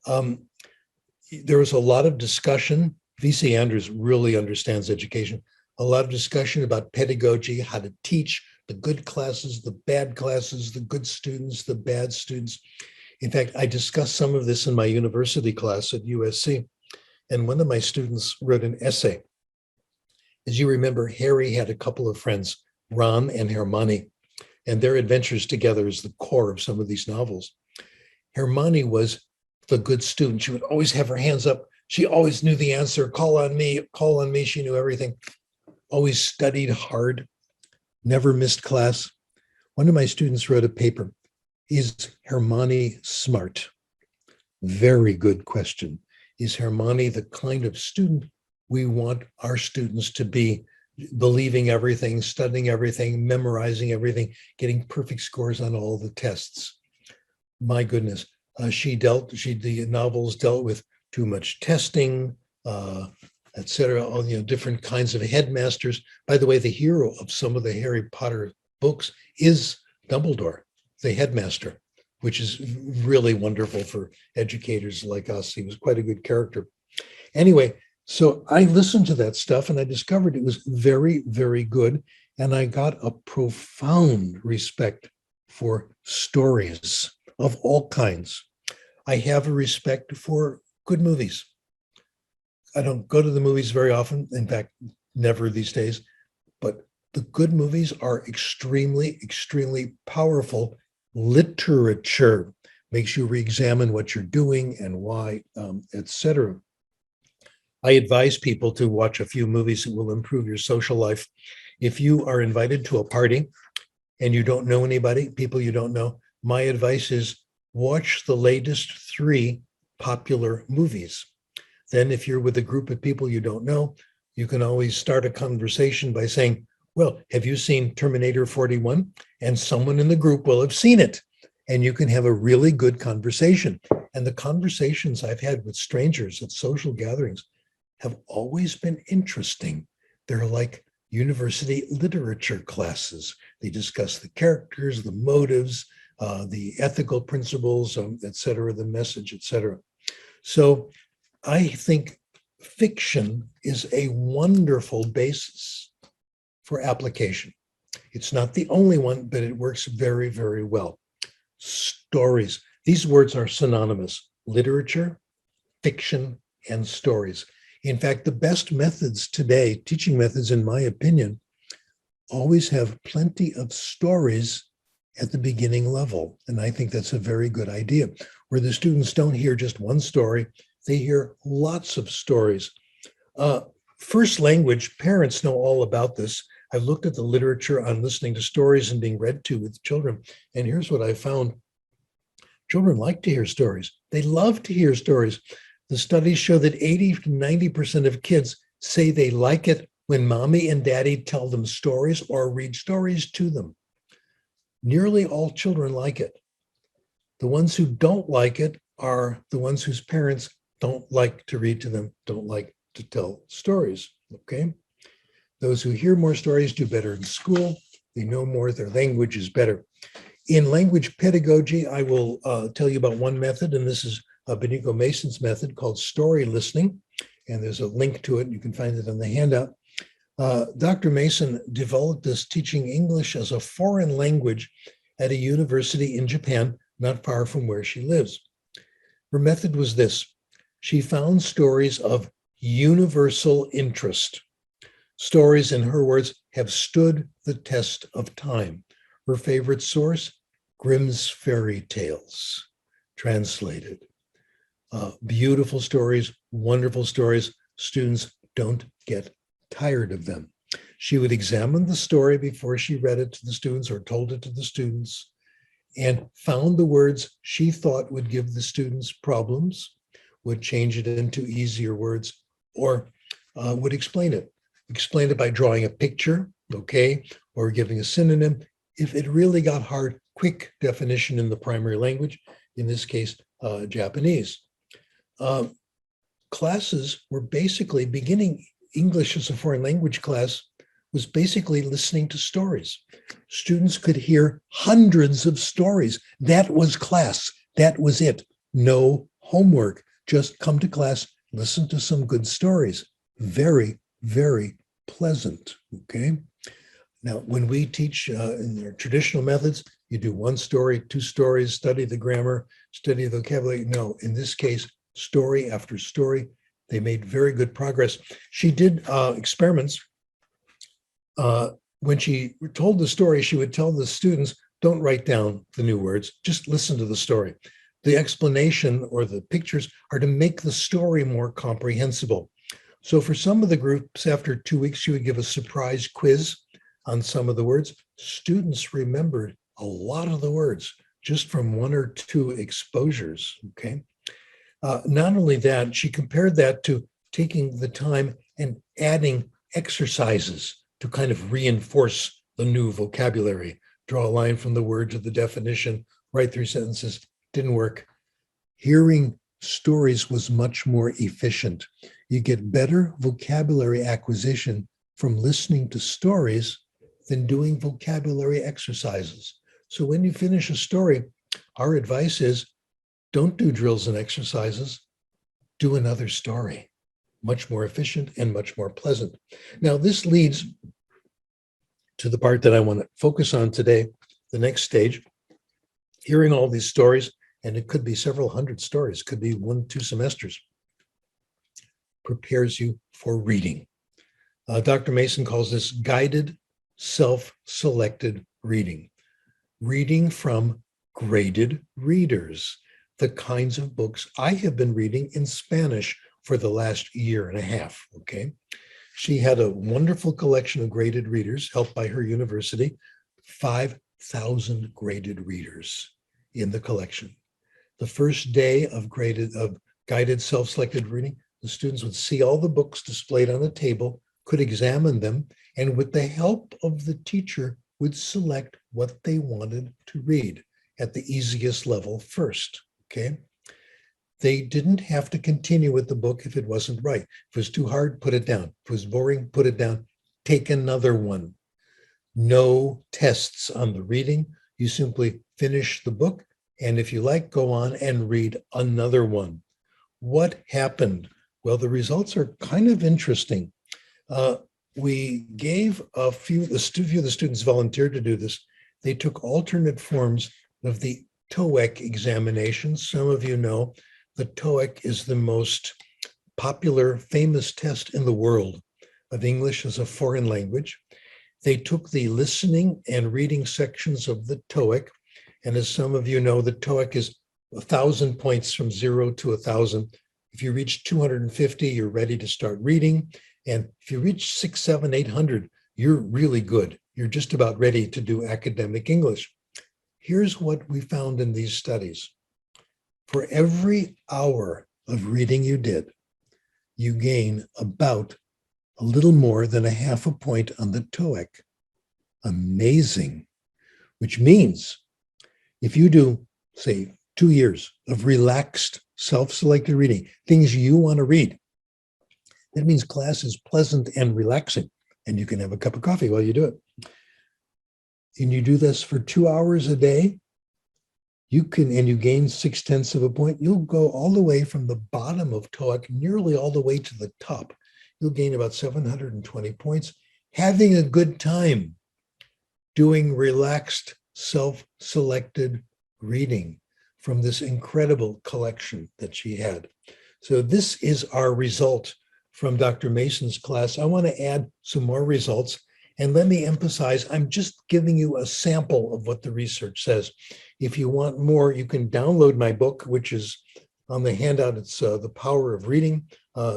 There was a lot of discussion. V.C. Andrews really understands education. A lot of discussion about pedagogy, how to teach the good classes, the bad classes, the good students, the bad students. In fact, I discussed some of this in my university class at USC. And one of my students wrote an essay. As you remember, Harry had a couple of friends, Ron and Hermione, and their adventures together is the core of some of these novels. Hermione was the good student. She would always have her hands up. She always knew the answer. Call on me, call on me. She knew everything. Always studied hard, never missed class. One of my students wrote a paper. Is Hermione smart? Very good question. Is Hermione the kind of student we want our students to be, believing everything, studying everything, memorizing everything, getting perfect scores on all the tests? My goodness. The novels dealt with too much testing, etc. All different kinds of headmasters. By the way, the hero of some of the Harry Potter books is Dumbledore, the headmaster, which is really wonderful for educators like us. He was quite a good character. Anyway, so I listened to that stuff and I discovered it was very, very good. And I got a profound respect for stories of all kinds. I have a respect for good movies. I don't go to the movies very often. In fact, never these days. But the good movies are extremely, extremely powerful. Literature makes you re-examine what you're doing and why, etc. I advise people to watch a few movies that will improve your social life. If you are invited to a party and you don't know anybody, people you don't know, my advice is watch the latest 3 popular movies. Then if you're with a group of people you don't know, you can always start a conversation by saying, well, have you seen Terminator 41? And someone in the group will have seen it. And you can have a really good conversation. And the conversations I've had with strangers at social gatherings have always been interesting. They're like university literature classes. They discuss the characters, the motives, the ethical principles, et cetera, the message, et cetera. So I think fiction is a wonderful basis for application. It's not the only one, but it works very, very well. Stories. These words are synonymous. Literature, fiction, and stories. In fact, the best methods today, teaching methods, in my opinion, always have plenty of stories at the beginning level. And I think that's a very good idea, where the students don't hear just one story, they hear lots of stories. First language, parents know all about this. I've looked at the literature on listening to stories and being read to with children. And here's what I found. Children like to hear stories. They love to hear stories. The studies show that 80 to 90% of kids say they like it when mommy and daddy tell them stories or read stories to them. Nearly all children like it. The ones who don't like it are the ones whose parents don't like to read to them, don't like to tell stories, okay? Those who hear more stories do better in school. They know more, their language is better. In language pedagogy, I will tell you about one method, and this is Benico Mason's method called story listening. And there's a link to it. You can find it on the handout. Dr. Mason developed this teaching English as a foreign language at a university in Japan, not far from where she lives. Her method was this. She found stories of universal interest. Stories, in her words, have stood the test of time. Her favorite source, Grimm's Fairy Tales, translated. Beautiful stories, wonderful stories. Students don't get tired of them. She would examine the story before she read it to the students or told it to the students, and found the words she thought would give the students problems, would change it into easier words, or would explain it. Explain it by drawing a picture, okay, or giving a synonym. If it really got hard, quick definition in the primary language, in this case, Japanese. Classes were basically beginning English as a foreign language class was basically listening to stories. Students could hear hundreds of stories. That was class. That was it. No homework. Just come to class, listen to some good stories. Very, very pleasant. Okay. Now, when we teach in their traditional methods, you do one story, two stories, study the grammar, study the vocabulary. No, in this case, story after story. They made very good progress. She did experiments. When she told the story, she would tell the students, don't write down the new words, just listen to the story. The explanation or the pictures are to make the story more comprehensible. So for some of the groups, after 2 weeks, she would give a surprise quiz on some of the words. Students remembered a lot of the words just from one or two exposures, okay? Not only that, she compared that to taking the time and adding exercises to kind of reinforce the new vocabulary. Draw a line from the word to the definition, write 3 sentences. Didn't work. Hearing stories was much more efficient. You get better vocabulary acquisition from listening to stories than doing vocabulary exercises. So when you finish a story, our advice is don't do drills and exercises, do another story. Much more efficient and much more pleasant. Now, this leads to the part that I want to focus on today, the next stage. Hearing all these stories, and it could be several hundred stories, could be 1-2 semesters, prepares you for reading. Dr. Mason calls this guided, self-selected reading. Reading from graded readers, the kinds of books I have been reading in Spanish for the last 1.5 years, okay? She had a wonderful collection of graded readers helped by her university, 5,000 graded readers in the collection. The first day of guided self-selected reading, the students would see all the books displayed on a table, could examine them, and with the help of the teacher would select what they wanted to read at the easiest level first, okay? They didn't have to continue with the book if it wasn't right. If it was too hard, put it down. If it was boring, put it down. Take another one. No tests on the reading. You simply finish the book, and if you like, go on and read another one. What happened? Well, the results are kind of interesting. We gave a few of the students volunteered to do this. They took alternate forms of the TOEIC examination. Some of you know the TOEIC is the most popular, famous test in the world of English as a foreign language. They took the listening and reading sections of the TOEIC, and as some of you know, the TOEIC is 1,000 points from 0 to 1,000. If you reach 250, you're ready to start reading. And if you reach 600, 700, 800, you're really good. You're just about ready to do academic English. Here's what we found in these studies. For every hour of reading you did, you gain about a little more than 0.5 point on the TOEIC. Amazing. Which means if you do, say, 2 years of relaxed, self-selected reading, things you want to read, that means class is pleasant and relaxing, and you can have a cup of coffee while you do it. And you do this for 2 hours a day, you gain 0.6 point, you'll go all the way from the bottom of TOEIC, nearly all the way to the top. You'll gain about 720 points, having a good time, doing relaxed, self-selected reading from this incredible collection that she had. So this is our result from Dr. Mason's class. I want to add some more results, And let me emphasize, I'm just giving you a sample of what the research says. If you want more, you can download my book, which is on the handout. It's The Power of Reading.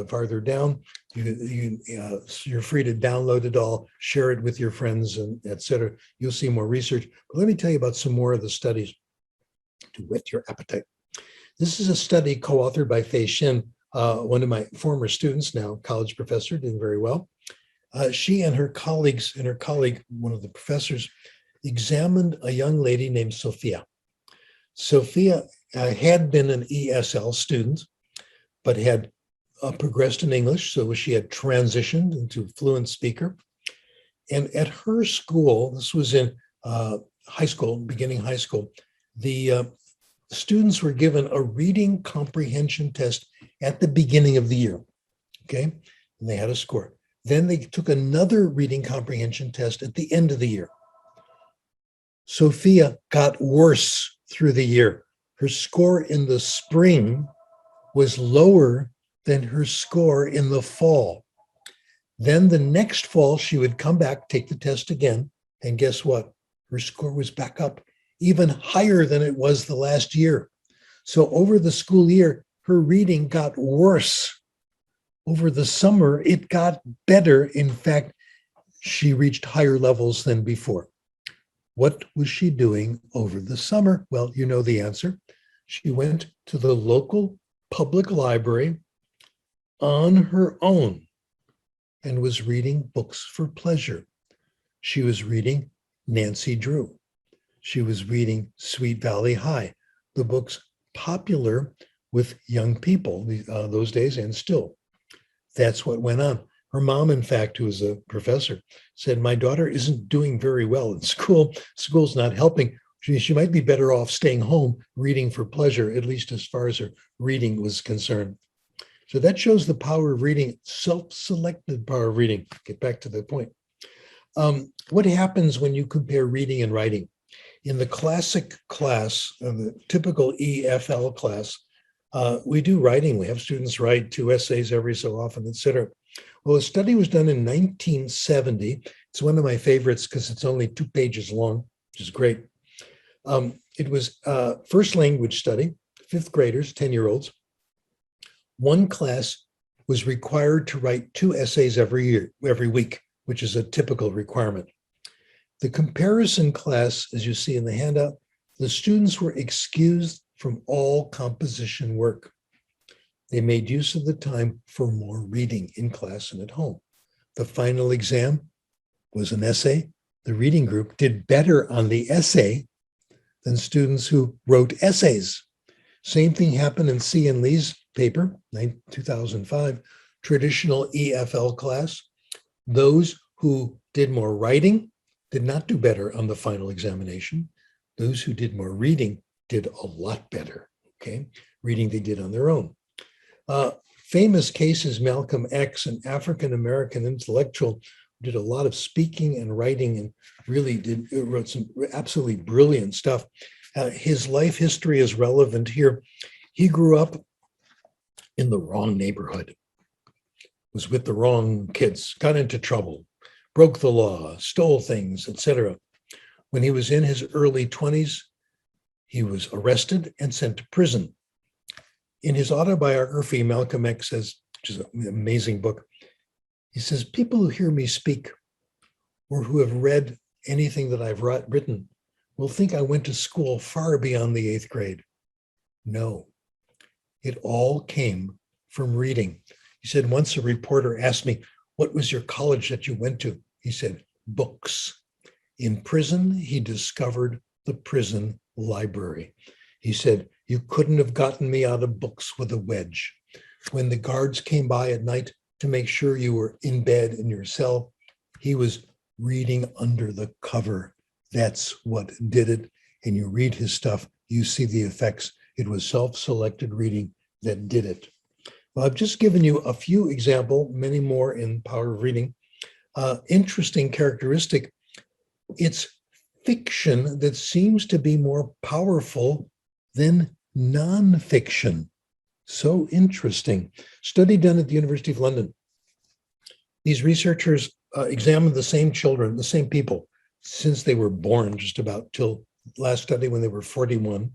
Farther down, you're free to download it all, share it with your friends, and et cetera. You'll see more research. But let me tell you about some more of the studies to whet your appetite. This is a study co-authored by Fei Shin, one of my former students, now college professor, doing very well. She and her colleagues, and her colleague, one of the professors, examined a young lady named Sophia. Sophia had been an ESL student, but had progressed in English, so she had transitioned into fluent speaker. And at her school, this was in high school, beginning high school, the students were given a reading comprehension test at the beginning of the year, okay? And they had a score. Then they took another reading comprehension test at the end of the year. Sophia got worse through the year. Her score in the spring was lower than her score in the fall. Then the next fall, she would come back, take the test again, and guess what? Her score was back up, even higher than it was the last year. So over the school year, her reading got worse. Over the summer, it got better. In fact, she reached higher levels than before. What was she doing over the summer? Well, you know the answer. She went to the local public library on her own and was reading books for pleasure. She was reading Nancy Drew. She was reading Sweet Valley High, the books popular with young people those days and still. That's what went on. Her mom, in fact, who was a professor, said, my daughter isn't doing very well in school. School's not helping. She might be better off staying home reading for pleasure, at least as far as her reading was concerned. So that shows the power of reading, self-selected power of reading. Get back to the point. What happens when you compare reading and writing? In the classic class, the typical EFL class, we do writing. We have students write 2 essays every so often, et cetera. Well, a study was done in 1970. It's one of my favorites because it's only 2 pages long, which is great. It was a first language study, 5th graders, 10-year-olds. One class was required to write 2 essays every week, which is a typical requirement. The comparison class, as you see in the handout, the students were excused from all composition work. They made use of the time for more reading in class and at home. The final exam was an essay. The reading group did better on the essay than students who wrote essays. Same thing happened in C. and Lee's paper, 2005, traditional EFL class. Those who did more writing did not do better on the final examination. Those who did more reading did a lot better, okay? Reading they did on their own. Famous cases, Malcolm X, an African-American intellectual, did a lot of speaking and writing and really wrote some absolutely brilliant stuff. His life history is relevant here. He grew up in the wrong neighborhood, was with the wrong kids, got into trouble, broke the law, stole things, etc. When he was in his early 20s, he was arrested and sent to prison. In his autobiography, Malcolm X says, which is an amazing book, he says, people who hear me speak or who have read anything that I've written will think I went to school far beyond the 8th grade. No, it all came from reading. He said, once a reporter asked me, what was your college that you went to? He said, books. In prison, he discovered the prison library. He said, you couldn't have gotten me out of books with a wedge. When the guards came by at night to make sure you were in bed in your cell, he was reading under the cover. That's what did it. And you read his stuff, you see the effects. It was self-selected reading that did it. Well, I've just given you a few examples, many more in Power of Reading. Interesting characteristic, it's fiction that seems to be more powerful than nonfiction. So interesting. Study done at the University of London. These researchers examined the same children, the same people, since they were born, just about till last study when they were 41.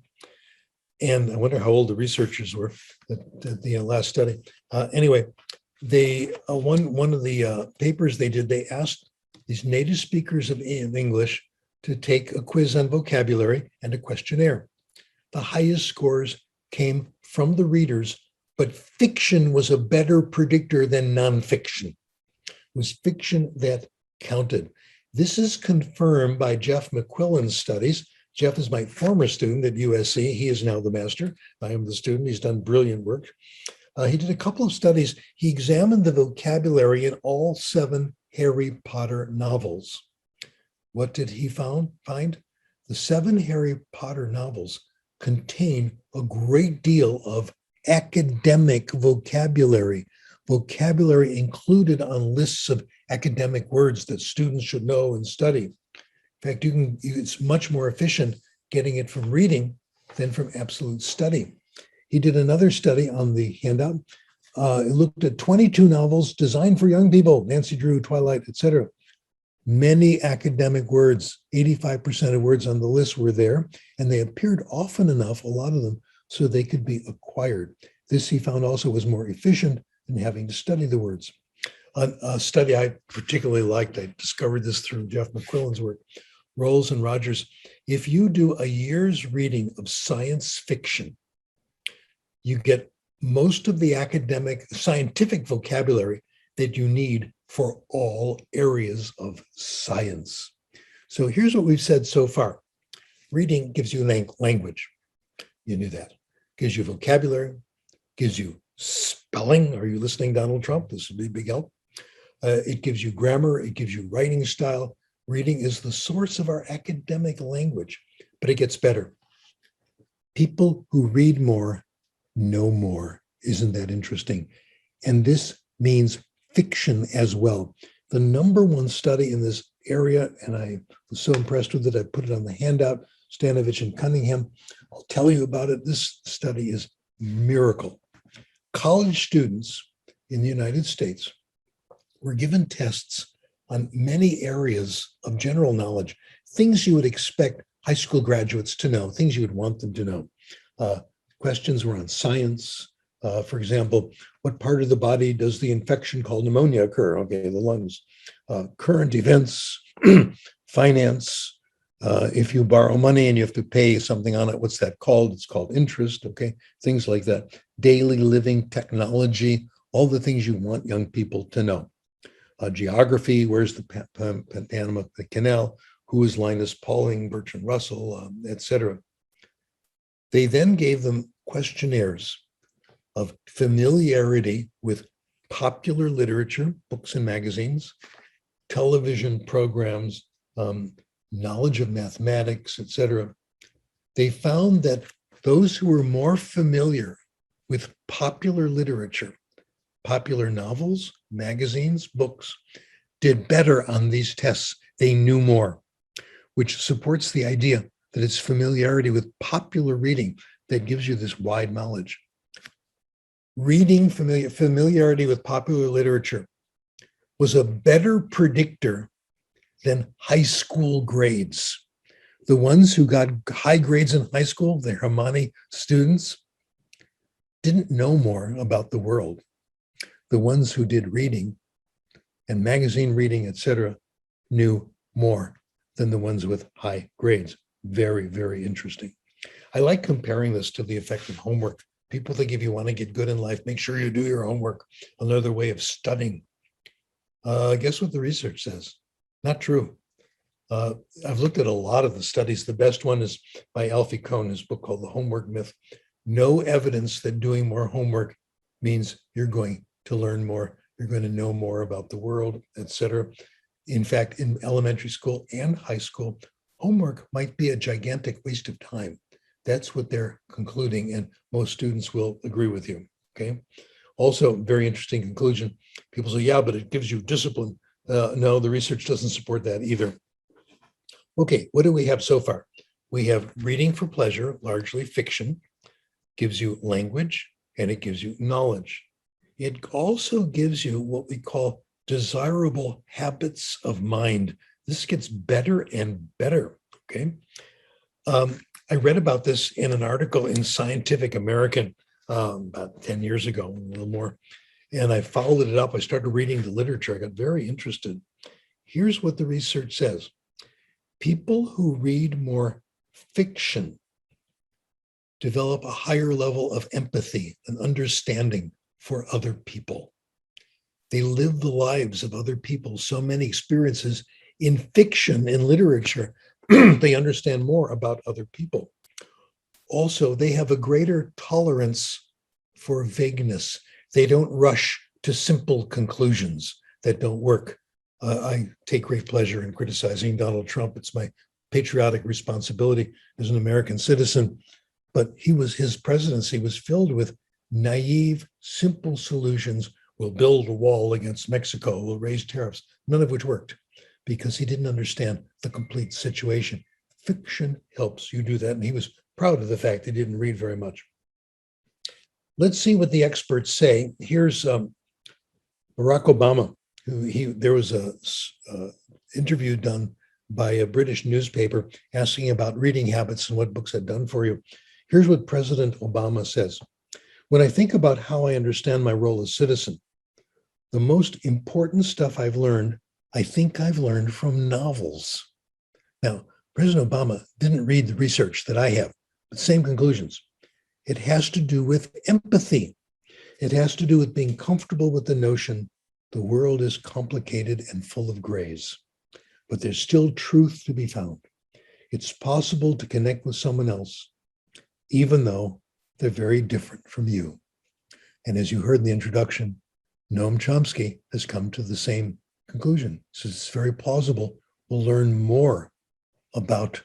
And I wonder how old the researchers were at the last study. Anyway, they one of the papers they did, they asked these native speakers of English to take a quiz on vocabulary and a questionnaire. The highest scores came from the readers, but fiction was a better predictor than nonfiction. It was fiction that counted. This is confirmed by Jeff McQuillan's studies. Jeff is my former student at USC. He is now the master. I am the student. He's done brilliant work. He did a couple of studies. He examined the vocabulary in all 7 Harry Potter novels. What did he find? The 7 Harry Potter novels contain a great deal of academic vocabulary included on lists of academic words that students should know and study. In fact, it's much more efficient getting it from reading than from absolute study. He did another study on the handout. It looked at 22 novels designed for young people, Nancy Drew, Twilight, etc. Many academic words, 85% of words on the list were there, and they appeared often enough, a lot of them, so they could be acquired. This he found also was more efficient than having to study the words. A study I particularly liked, I discovered this through Jeff McQuillan's work, Rolls and Rogers. If you do a year's reading of science fiction, you get most of the academic, scientific vocabulary that you need for all areas of science. So here's what we've said so far. Reading gives you language. You knew that. Gives you vocabulary, gives you spelling. Are you listening, Donald Trump? This would be a big help. It gives you grammar. It gives you writing style. Reading is the source of our academic language, but it gets better. People who read more know more. Isn't that interesting? And this means fiction as well. The #1 study in this area, and I was so impressed with it, I put it on the handout, Stanovich and Cunningham. I'll tell you about it. This study is a miracle. College students in the United States were given tests on many areas of general knowledge, things you would expect high school graduates to know, things you would want them to know. Questions were on science. For example, what part of the body does the infection called pneumonia occur? Okay, the lungs. Current events, finance. If you borrow money and you have to pay something on it, what's that called? It's called interest, okay? Things like that. Daily living, technology, all the things you want young people to know. Geography, where's the Panama Canal? Who is Linus Pauling, Bertrand Russell, etc. They then gave them questionnaires of familiarity with popular literature, books and magazines, television programs, knowledge of mathematics, etc. They found that those who were more familiar with popular literature, popular novels, magazines, books, did better on these tests. They knew more, which supports the idea that it's familiarity with popular reading that gives you this wide knowledge. Reading familiarity with popular literature was a better predictor than high school grades. The ones who got high grades in high school, the Hermione students, didn't know more about the world. The ones who did reading and magazine reading, etc., knew more than the ones with high grades. Very, very interesting. I like comparing this to the effect of homework. People think if you want to get good in life, make sure you do your homework. Another way of studying. Guess what the research says? Not true. I've looked at a lot of the studies. The best one is by Alfie Kohn, his book called The Homework Myth. No evidence that doing more homework means you're going to learn more, you're going to know more about the world, etc. In fact, in elementary school and high school, homework might be a gigantic waste of time. That's what they're concluding, and most students will agree with you, okay? Also, very interesting conclusion. People say, yeah, but it gives you discipline. No, the research doesn't support that either. Okay, what do we have so far? We have reading for pleasure, largely fiction, gives you language, and it gives you knowledge. It also gives you what we call desirable habits of mind. This gets better and better, okay? I read about this in an article in Scientific American about 10 years ago, a little more, and I followed it up. I started reading the literature. I got very interested. Here's what the research says. People who read more fiction develop a higher level of empathy and understanding for other people. They live the lives of other people, so many experiences in fiction, in literature, they understand more about other people. Also, they have a greater tolerance for vagueness. They don't rush to simple conclusions that don't work. I take great pleasure in criticizing Donald Trump. It's my patriotic responsibility as an American citizen. But his presidency was filled with naive, simple solutions. We'll build a wall against Mexico. We'll raise tariffs, none of which worked because he didn't understand the complete situation. Fiction helps you do that. And he was proud of the fact he didn't read very much. Let's see what the experts say. Here's Barack Obama. There was a interview done by a British newspaper asking about reading habits and what books had done for you. Here's what President Obama says. When I think about how I understand my role as citizen, the most important stuff I've learned, I think I've learned from novels. Now, President Obama didn't read the research that I have, but same conclusions. It has to do with empathy. It has to do with being comfortable with the notion the world is complicated and full of grays, but there's still truth to be found. It's possible to connect with someone else, even though they're very different from you. And as you heard in the introduction, Noam Chomsky has come to the same conclusion. So it's very plausible we'll learn more about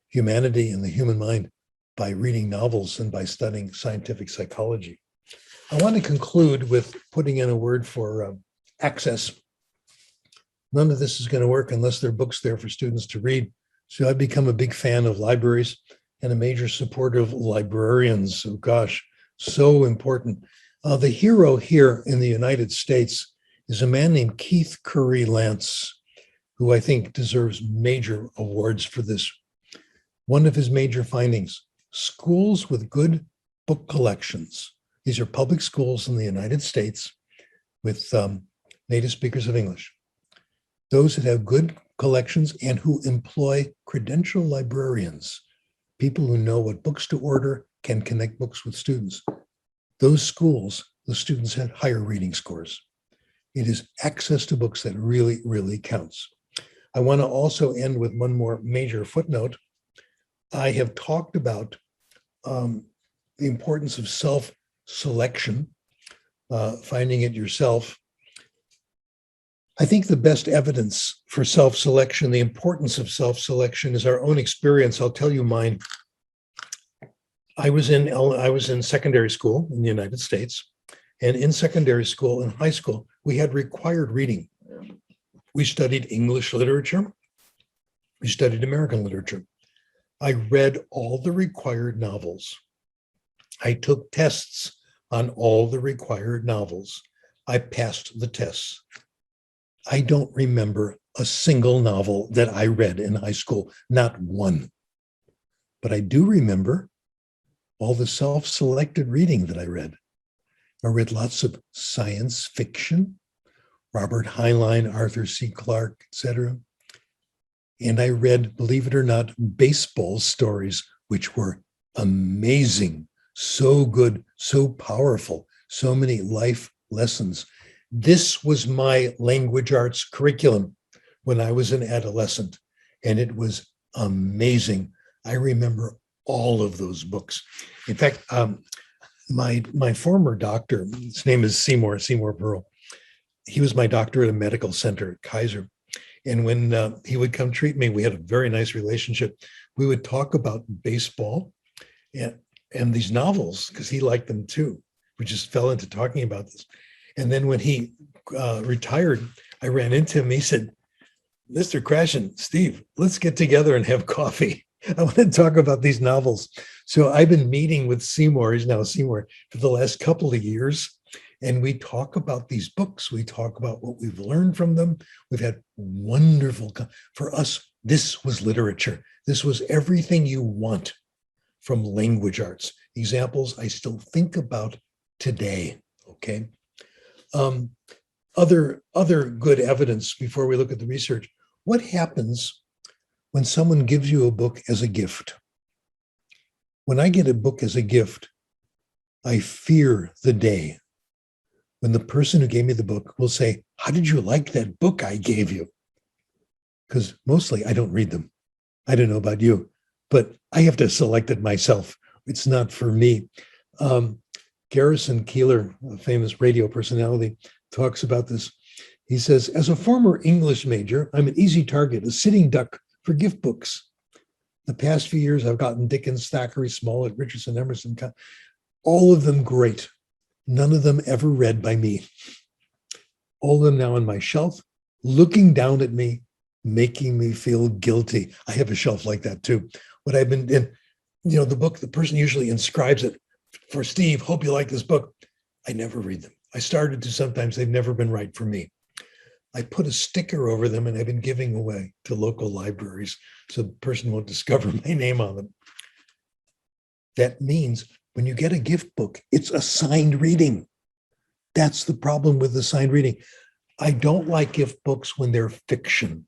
humanity and the human mind by reading novels and by studying scientific psychology. I want to conclude with putting in a word for access. None of this is going to work unless there are books there for students to read. So I've become a big fan of libraries and a major supporter of librarians. Oh gosh, so important. The hero here in the United States is a man named Keith Curry Lance, who I think deserves major awards for this. One of his major findings, schools with good book collections. These are public schools in the United States with native speakers of English. Those that have good collections and who employ credentialed librarians, people who know what books to order, can connect books with students. Those schools, the students had higher reading scores. It is access to books that really, really counts. I want to also end with one more major footnote. I have talked about the importance of self-selection, finding it yourself. I think the best evidence for self-selection, the importance of self-selection, is our own experience. I'll tell you mine. I was in secondary school in the United States, and in secondary school and high school, we had required reading. We studied English literature. We studied American literature. I read all the required novels. I took tests on all the required novels. I passed the tests. I don't remember a single novel that I read in high school, not one. But I do remember all the self-selected reading that I read. I read lots of science fiction, Robert Heinlein, Arthur C. Clarke, etc. And I read, believe it or not, baseball stories, which were amazing, so good, so powerful, so many life lessons. This was my language arts curriculum when I was an adolescent, and it was amazing. I remember all of those books. In fact, my former doctor, his name is Seymour Pearl. He was my doctor at a medical center at Kaiser. And when he would come treat me, we had a very nice relationship. We would talk about baseball and these novels, because he liked them too. We just fell into talking about this. And then when he retired, I ran into him. He said, "Mr. Krashen, Steve, let's get together and have coffee. I want to talk about these novels." So I've been meeting with Seymour, he's now Seymour, for the last couple of years. And we talk about these books. We talk about what we've learned from them. We've had wonderful, for us, this was literature. This was everything you want from language arts. Examples I still think about today, okay? Other good evidence before we look at the research. What happens when someone gives you a book as a gift? When I get a book as a gift, I fear the day when the person who gave me the book will say, "How did you like that book I gave you?" Because mostly I don't read them. I don't know about you, but I have to select it myself. It's not for me. Garrison Keillor, a famous radio personality, talks about this. He says, as a former English major, I'm an easy target, a sitting duck for gift books. The past few years, I've gotten Dickens, Thackeray, Smollett, Richardson, Emerson, all of them great. None of them ever read by me. All of them now on my shelf, looking down at me, making me feel guilty. I have a shelf like that too. What I've been in, the book, the person usually inscribes it for Steve, hope you like this book. I never read them. I started to, sometimes they've never been right for me. I put a sticker over them and I've been giving away to local libraries so the person won't discover my name on them. That means when you get a gift book, it's assigned reading. That's the problem with assigned reading. I don't like gift books when they're fiction.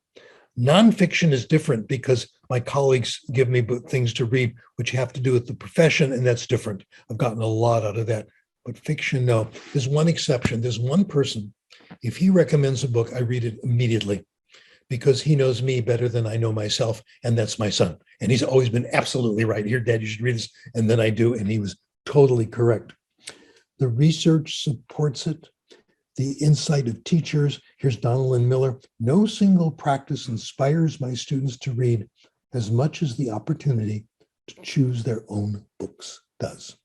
Nonfiction is different because my colleagues give me things to read which have to do with the profession, and that's different. I've gotten a lot out of that. But fiction, no. There's one exception. There's one person, if he recommends a book, I read it immediately because he knows me better than I know myself, and that's my son. And he's always been absolutely right. Here, Dad, you should read this. And then I do, and he was totally correct. The research supports it. The insight of teachers. Here's Donald Miller. No single practice inspires my students to read as much as the opportunity to choose their own books does.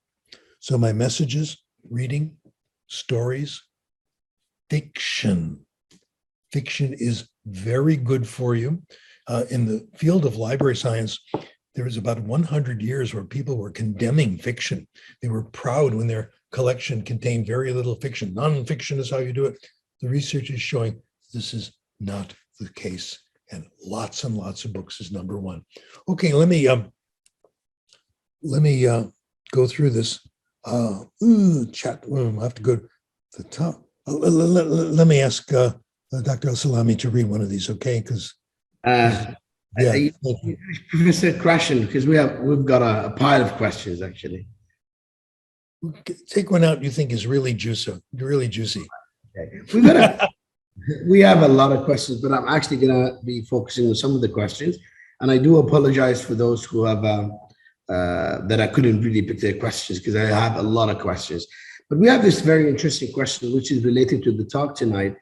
So my message is reading, stories, fiction. Fiction is very good for you. In the field of library science, there was about 100 years where people were condemning fiction. They were proud when their collection contained very little fiction. Nonfiction is how you do it. The research is showing this is not the case, and lots of books is number one. Okay, let me go through this. Chat room. I have to go to the top. Let me ask Dr. Al-Salami to read one of these, okay? Because yeah, Professor Krashen, because we've got a pile of questions actually. Take one out you think is really juicy. Okay. We have a lot of questions, but I'm actually going to be focusing on some of the questions, and I do apologize for those who have that I couldn't really pick their questions because I have a lot of questions. But we have this very interesting question which is related to the talk tonight.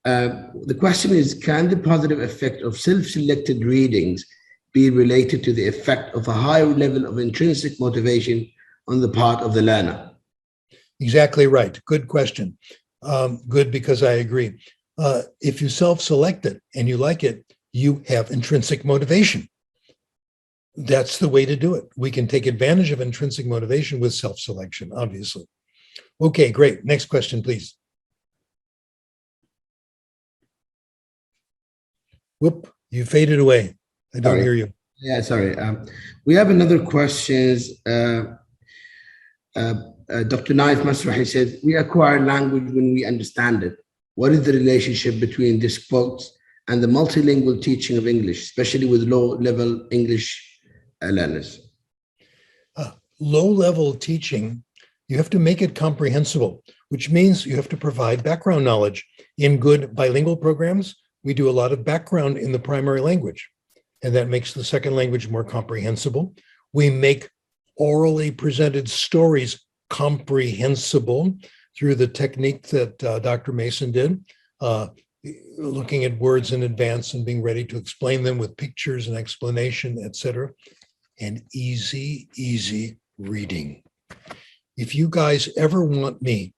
The question is, can the positive effect of self-selected readings be related to the effect of a higher level of intrinsic motivation on the part of the learner? Exactly right. Good question. Good, because I agree. If you self-select it and you like it, you have intrinsic motivation. That's the way to do it. We can take advantage of intrinsic motivation with self-selection, obviously. Okay, great. Next question, please. Whoop, you faded away. I don't hear you. Yeah, sorry. We have another question. Dr. Naif Masrahi says, we acquire language when we understand it. What is the relationship between this quote and the multilingual teaching of English, especially with low-level English learners? Low-level teaching, you have to make it comprehensible, which means you have to provide background knowledge. In good bilingual programs, we do a lot of background in the primary language, and that makes the second language more comprehensible. We make orally presented stories comprehensible through the technique that Dr. Mason did, looking at words in advance and being ready to explain them with pictures and explanation, etc. And easy reading. If you guys ever want me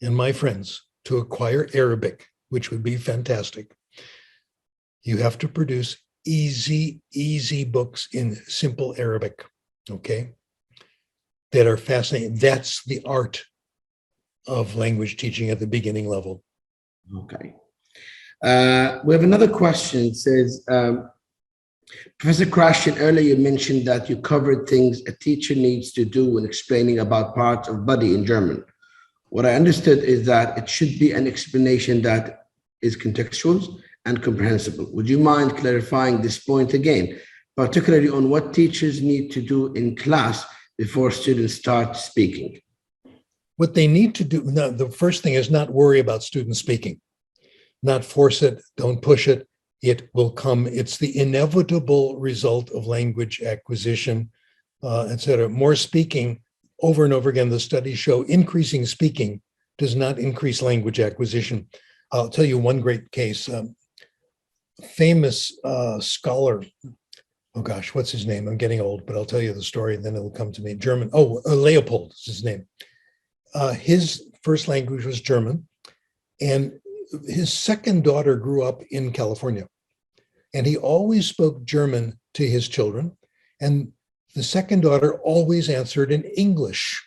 and my friends to acquire Arabic, which would be fantastic, you have to produce easy books in simple Arabic, okay? That are fascinating. That's the art. of language teaching at the beginning level. Okay. We have another question. It says, Professor Krashen, earlier you mentioned that you covered things a teacher needs to do when explaining about parts of body in German. What I understood is that it should be an explanation that is contextual and comprehensible. Would you mind clarifying this point again, particularly on what teachers need to do in class before students start speaking? What they need to do, no, the first thing is not worry about students speaking, not force it, don't push it. It will come. It's the inevitable result of language acquisition, et cetera. More speaking, over and over again, the studies show increasing speaking does not increase language acquisition. I'll tell you one great case. Famous scholar, oh gosh, what's his name? I'm getting old, but I'll tell you the story and then it'll come to me. German, Leopold is his name. His first language was German, and his second daughter grew up in California. And he always spoke German to his children. And the second daughter always answered in English,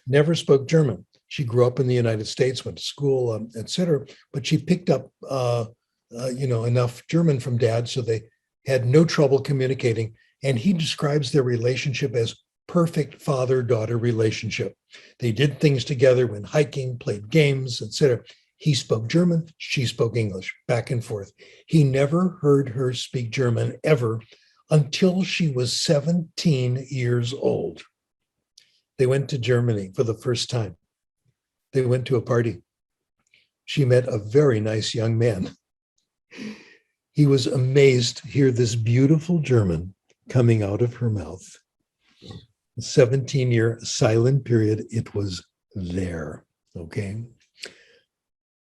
never spoke German. She grew up in the United States, went to school, et cetera, but she picked up, enough German from dad, so they had no trouble communicating. And he describes their relationship as perfect father-daughter relationship. They did things together, went hiking, played games, et cetera. He spoke German, she spoke English, back and forth. He never heard her speak German ever until she was 17 years old. They went to Germany for the first time. They went to a party. She met a very nice young man. He was amazed to hear this beautiful German coming out of her mouth. A 17-year silent period, it was there, okay?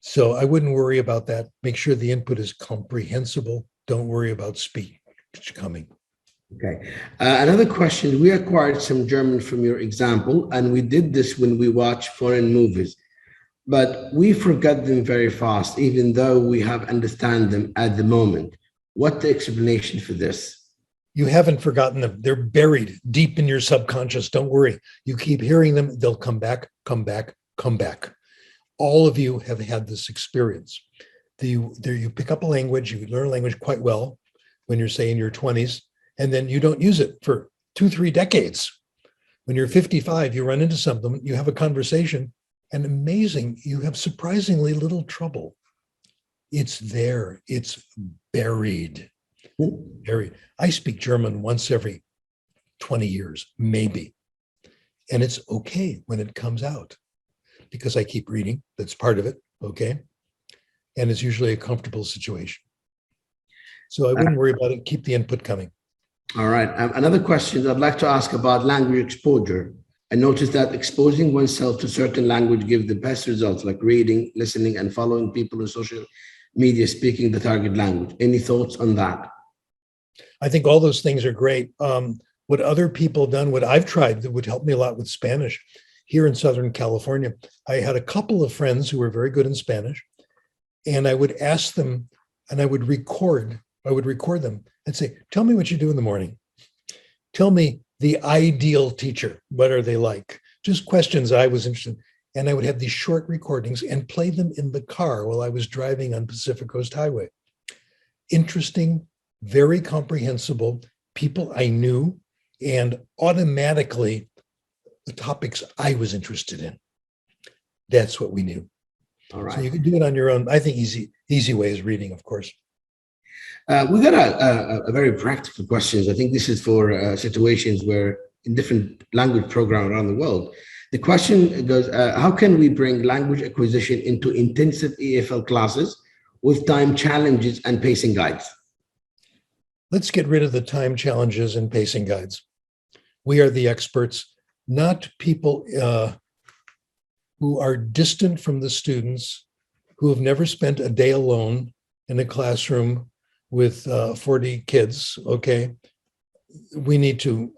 So I wouldn't worry about that. Make sure the input is comprehensible. Don't worry about speech coming. Okay. Another question. We acquired some German from your example, and we did this when we watch foreign movies, but we forgot them very fast, even though we have understand them at the moment. What the explanation for this? You haven't forgotten them. They're buried deep in your subconscious. Don't worry. You keep hearing them. They'll come back, come back, come back. All of you have had this experience. You pick up a language, you learn a language quite well when you're, say, in your 20s, and then you don't use it for 2-3 decades. When you're 55, you run into something, you have a conversation, and amazing, you have surprisingly little trouble. It's there, it's buried. Buried. I speak German once every 20 years, maybe. And it's okay when it comes out, because I keep reading. That's part of it, okay? And it's usually a comfortable situation. So I wouldn't worry about it. Keep the input coming. All right. Another question I'd like to ask about language exposure. I noticed that exposing oneself to certain language gives the best results, like reading, listening, and following people on social media speaking the target language. Any thoughts on that? I think all those things are great. What other people have done, what I've tried that would help me a lot with Spanish, here in Southern California, I had a couple of friends who were very good in Spanish, and I would ask them, and I would record them and say, tell me what you do in the morning. Tell me the ideal teacher. What are they like? Just questions I was interested in. And I would have these short recordings and play them in the car while I was driving on Pacific Coast Highway. Interesting, very comprehensible, people I knew, and automatically the topics I was interested in. That's what we knew. All right. So you can do it on your own. I think easy way is reading, of course. We got a very practical questions. I think this is for situations where in different language programs around the world. The question goes, how can we bring language acquisition into intensive EFL classes with time challenges and pacing guides? Let's get rid of the time challenges and pacing guides. We are the experts, not people who are distant from the students, who have never spent a day alone in a classroom with 40 kids, okay? We need to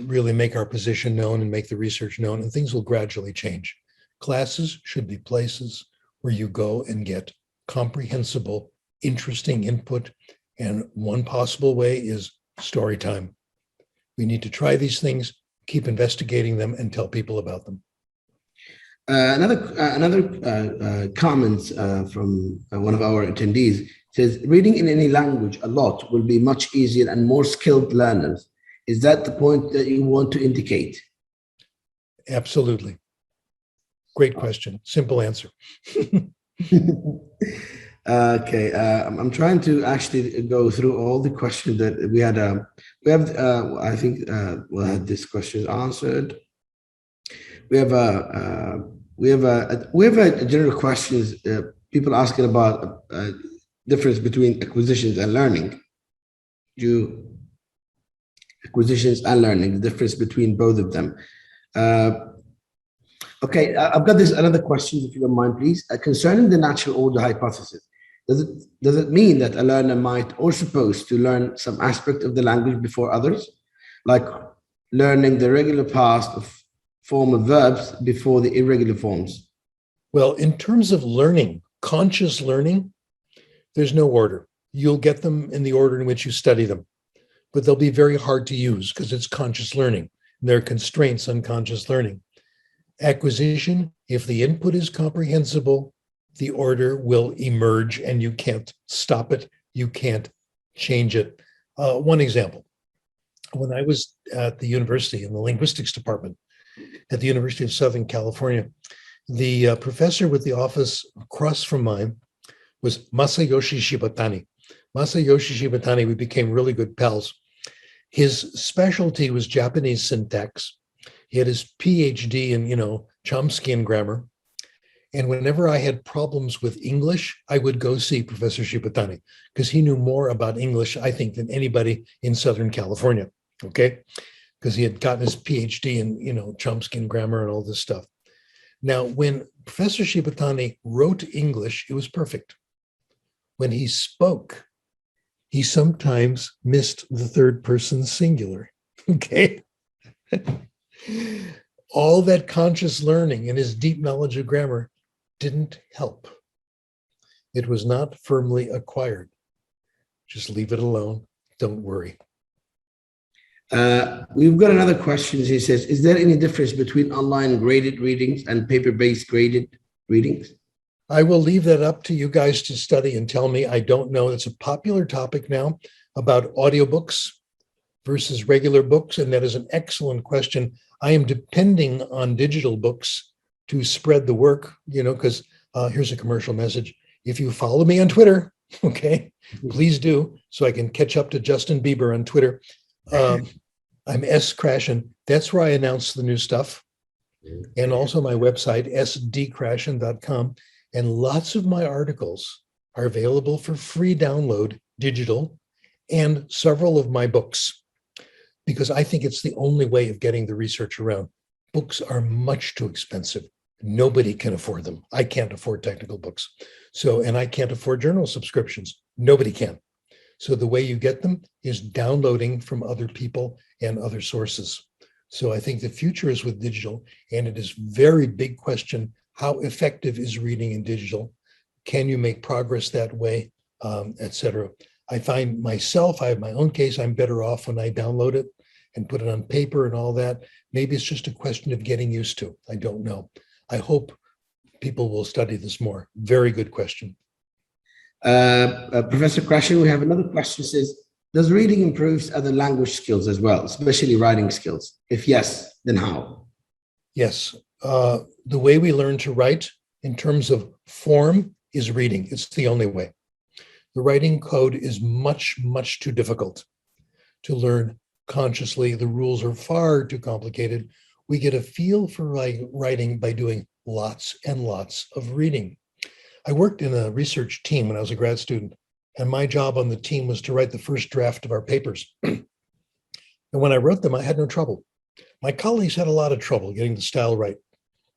really make our position known and make the research known, and things will gradually change. Classes should be places where you go and get comprehensible, interesting input, and one possible way is story time. We need to try these things, keep investigating them, and tell people about them. Another comment from one of our attendees says, reading in any language a lot will be much easier and more skilled learners. Is that the point that you want to indicate? Absolutely. Great question. Simple answer. Okay, I'm trying to actually go through all the questions that we had. I think we'll have this question answered. We have a general questions. People asking about difference between acquisitions and learning. Acquisitions and learning, the difference between both of them. Okay, I've got this another question, if you don't mind, please. Concerning the natural order hypothesis, does it mean that a learner might or supposed to learn some aspect of the language before others, like learning the regular past form of verbs before the irregular forms? Well, in terms of learning, conscious learning, there's no order. You'll get them in the order in which you study them, but they'll be very hard to use because it's conscious learning. There are constraints on conscious learning. Acquisition, if the input is comprehensible, the order will emerge and you can't stop it. You can't change it. One example, when I was at the university in the linguistics department at the University of Southern California, the professor with the office across from mine was Masayoshi Shibatani. Masayoshi Shibatani, we became really good pals. His specialty was Japanese syntax. He had his PhD in, Chomskyan grammar. And whenever I had problems with English, I would go see Professor Shibatani because he knew more about English, I think, than anybody in Southern California, okay? Because he had gotten his PhD in, Chomskyan grammar and all this stuff. Now, when Professor Shibatani wrote English, it was perfect. When he spoke, he sometimes missed the third person singular, okay? All that conscious learning and his deep knowledge of grammar didn't help. It was not firmly acquired. Just leave it alone. Don't worry. We've got another question. He says, is there any difference between online graded readings and paper-based graded readings? I will leave that up to you guys to study and tell me. I don't know. It's a popular topic now about audiobooks versus regular books, and that is an excellent question. I am depending on digital books to spread the work, because here's a commercial message. If you follow me on Twitter, okay, please do, so I can catch up to Justin Bieber on Twitter. I'm S. Krashen. That's where I announce the new stuff. And also my website, sdkrashen.com. And lots of my articles are available for free download, digital, and several of my books, because I think it's the only way of getting the research around. Books are much too expensive. Nobody can afford them. I can't afford technical books. And I can't afford journal subscriptions. Nobody can. So the way you get them is downloading from other people and other sources. So I think the future is with digital, and it is very big question, how effective is reading in digital? Can you make progress that way, et cetera? I find myself, I have my own case, I'm better off when I download it and put it on paper and all that. Maybe it's just a question of getting used to. I don't know. I hope people will study this more. Very good question. Professor Krashen, we have another question. Says, does reading improve other language skills as well, especially writing skills? If yes, then how? Yes. The way we learn to write in terms of form is reading. It's the only way. The writing code is much, much too difficult to learn consciously. The rules are far too complicated. We get a feel for writing by doing lots and lots of reading. I worked in a research team when I was a grad student, and my job on the team was to write the first draft of our papers. And when I wrote them, I had no trouble. My colleagues had a lot of trouble getting the style right,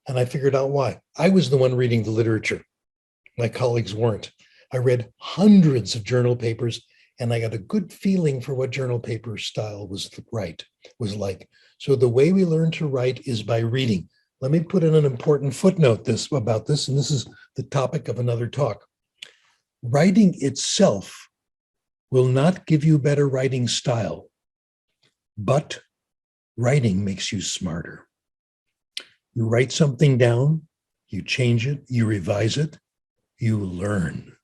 and I figured out why. I was the one reading the literature. My colleagues weren't. I read hundreds of journal papers, and I got a good feeling for what journal paper style was like. So the way we learn to write is by reading. Let me put in an important footnote about this, and this is the topic of another talk. Writing itself will not give you better writing style, but writing makes you smarter. You write something down, you change it, you revise it, you learn.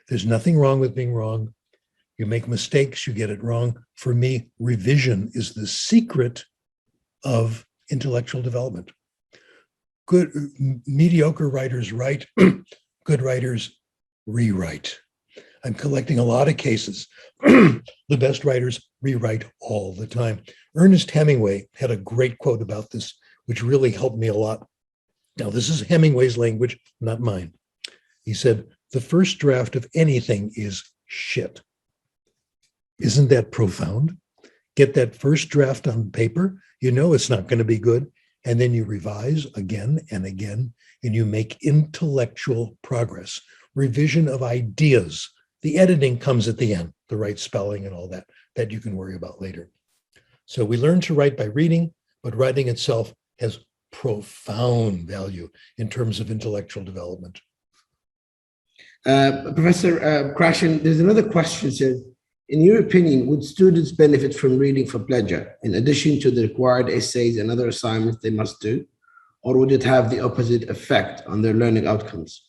There's nothing wrong with being wrong. You make mistakes, you get it wrong. For me, revision is the secret of intellectual development. Mediocre writers write, good writers rewrite. I'm collecting a lot of cases. The best writers rewrite all the time. Ernest Hemingway had a great quote about this, which really helped me a lot. Now, this is Hemingway's language, not mine. He said, the first draft of anything is shit. Isn't that profound? Get that first draft on paper, you know it's not going to be good, and then you revise again and again, and you make intellectual progress. Revision of ideas. The editing comes at the end, the right spelling and all that, that you can worry about later. So we learn to write by reading, but writing itself has profound value in terms of intellectual development. Professor Krashen, there's another question. Says, in your opinion, would students benefit from reading for pleasure in addition to the required essays and other assignments they must do, or would it have the opposite effect on their learning outcomes?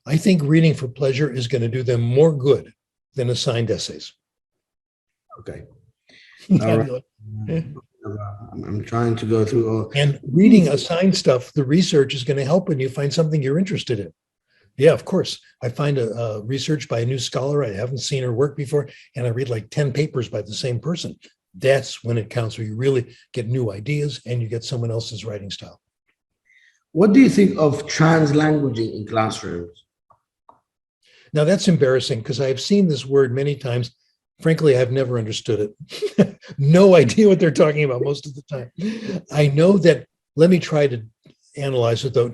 I think reading for pleasure is going to do them more good than assigned essays. Okay. All right. I'm trying to go through all. And reading assigned stuff, the research is going to help when you find something you're interested in. Yeah, of course. I find a research by a new scholar. I haven't seen her work before, and I read like 10 papers by the same person. That's when it counts, where you really get new ideas and you get someone else's writing style. What do you think of translanguaging in classrooms? Now, that's embarrassing because I've seen this word many times. Frankly, I've never understood it. No idea what they're talking about most of the time. I know that, let me try to analyze it though.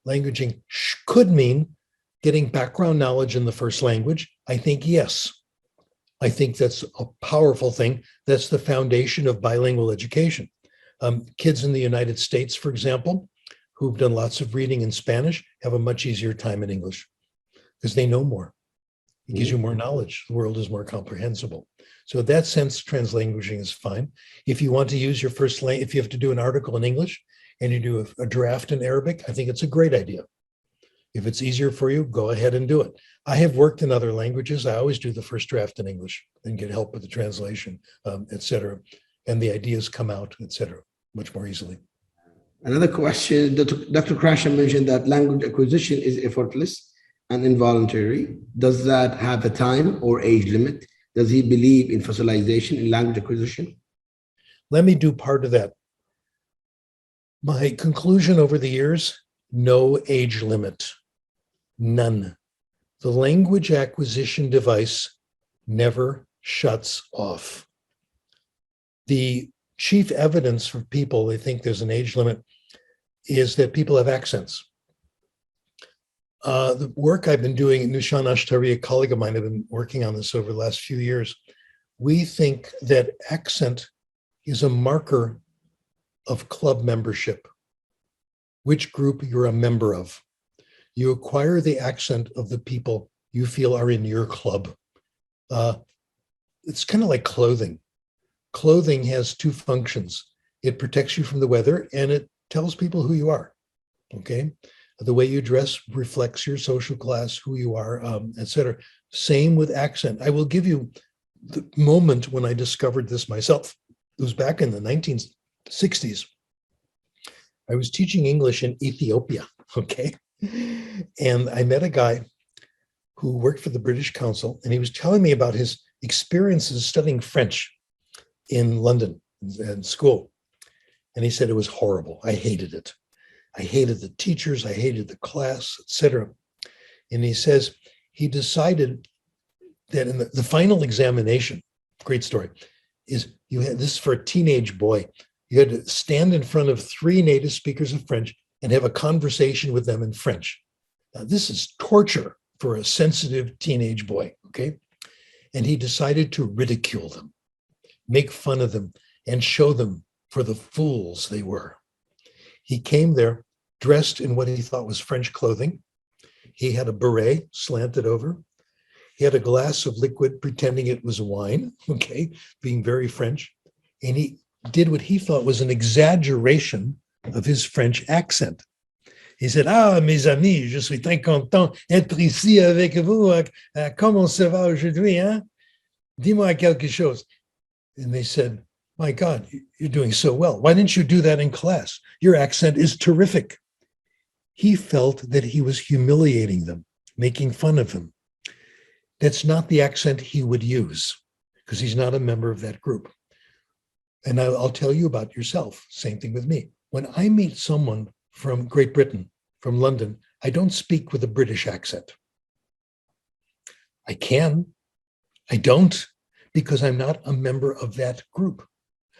Languaging could mean getting background knowledge in the first language. I think yes. I think that's a powerful thing. That's the foundation of bilingual education. Kids in the United States, for example, who've done lots of reading in Spanish have a much easier time in English because they know more. It gives you more knowledge. The world is more comprehensible. So in that sense, translanguaging is fine. If you want to use your first language, if you have to do an article in English and you do a draft in Arabic, I think it's a great idea. If it's easier for you, go ahead and do it. I have worked in other languages. I always do the first draft in English and get help with the translation, et cetera. And the ideas come out, et cetera, much more easily. Another question, Dr. Krashen mentioned that language acquisition is effortless and involuntary. Does that have a time or age limit? Does he believe in fossilization in language acquisition? Let me do part of that. My conclusion over the years, no age limit, none. The language acquisition device never shuts off. The chief evidence for people, they think there's an age limit, is that people have accents. The work I've been doing, Nushan Ashtari, a colleague of mine, have been working on this over the last few years. We think that accent is a marker of club membership, which group you're a member of. You acquire the accent of the people you feel are in your club. It's kind of like clothing. Clothing has two functions. It protects you from the weather and it tells people who you are, okay? The way you dress reflects your social class, who you are, et cetera. Same with accent. I will give you the moment when I discovered this myself. It was back in the 1960s. I was teaching English in Ethiopia, okay? And I met a guy who worked for the British Council, and he was telling me about his experiences studying French in London in school. And he said it was horrible. I hated it. I hated the teachers, I hated the class, etc. And he says he decided that in the final examination, great story, is you had, this is for a teenage boy, you had to stand in front of 3 native speakers of French and have a conversation with them in French. Now, this is torture for a sensitive teenage boy, okay? And he decided to ridicule them, make fun of them, and show them for the fools they were. He came there dressed in what he thought was French clothing. He had a beret slanted over. He had a glass of liquid pretending it was wine, okay, being very French. And he did what he thought was an exaggeration of his French accent. He said, "Ah, mes amis, je suis très content d'être ici avec vous. Comment ça va aujourd'hui, hein? Dis-moi quelque chose." And they said, "My God, you're doing so well. Why didn't you do that in class? Your accent is terrific." He felt that he was humiliating them, making fun of him. That's not the accent he would use because he's not a member of that group. And I'll tell you about yourself. Same thing with me. When I meet someone from Great Britain, from London, I don't speak with a British accent. I can. I don't, because I'm not a member of that group.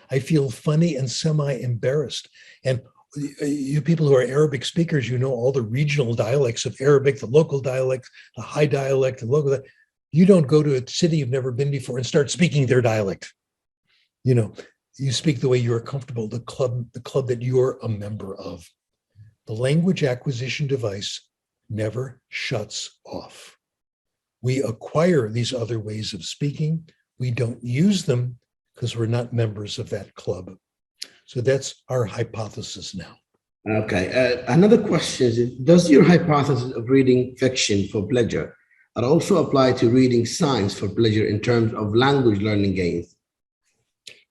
I feel funny and semi-embarrassed. And you people who are Arabic speakers, you know all the regional dialects of Arabic, the local dialect, the high dialect, the local dialect. You don't go to a city you've never been before and start speaking their dialect. You know, you speak the way you're comfortable, the club that you're a member of. The language acquisition device never shuts off. We acquire these other ways of speaking. We don't use them because we're not members of that club. So that's our hypothesis now. Okay. Another question is, does your hypothesis of reading fiction for pleasure also apply to reading science for pleasure in terms of language learning gains?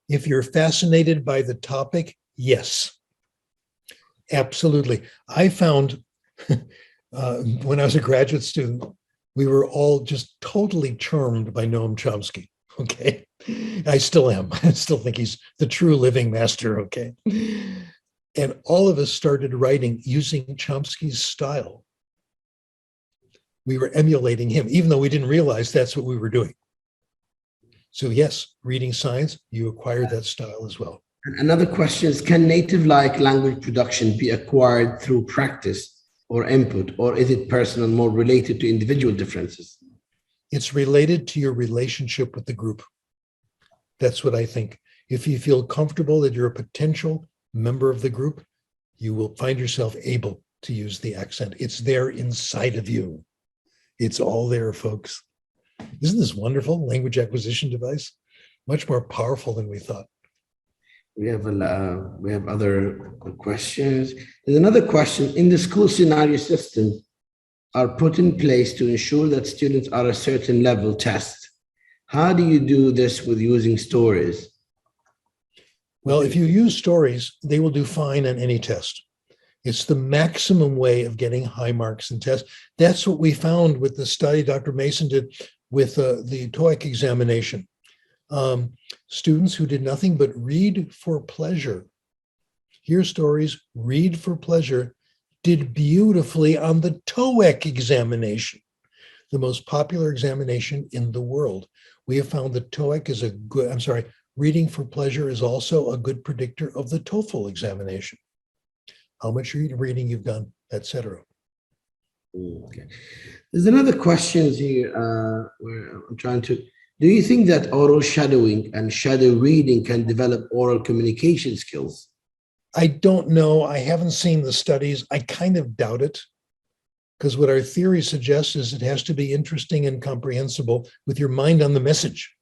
If you're fascinated by the topic, yes, absolutely. I found when I was a graduate student, we were all just totally charmed by Noam Chomsky. Okay. I still am. I still think he's the true living master. Okay. And all of us started writing using Chomsky's style. We were emulating him, even though we didn't realize that's what we were doing. So yes, reading science, you acquire that style as well. Another question is, can native-like language production be acquired through practice or input, or is it personal, more related to individual differences? It's related to your relationship with the group. That's what I think. If you feel comfortable that you're a potential member of the group, you will find yourself able to use the accent. It's there inside of you. It's all there, folks. Isn't this wonderful? Language acquisition device, much more powerful than we thought. We have other questions. There's another question. In the school scenario system are put in place to ensure that students are a certain level test. How do you do this with using stories? Well, if you use stories, they will do fine on any test. It's the maximum way of getting high marks in tests. That's what we found with the study Dr. Mason did with the TOEIC examination. Students who did nothing but read for pleasure, hear stories, read for pleasure, did beautifully on the TOEIC examination, the most popular examination in the world. We have found that TOEIC is a good, reading for pleasure is also a good predictor of the TOEFL examination. How much reading you've done, etc. Okay. There's another question here where I'm trying to, do you think that oral shadowing and shadow reading can develop oral communication skills? I don't know. I haven't seen the studies. I kind of doubt it, because what our theory suggests is it has to be interesting and comprehensible with your mind on the message,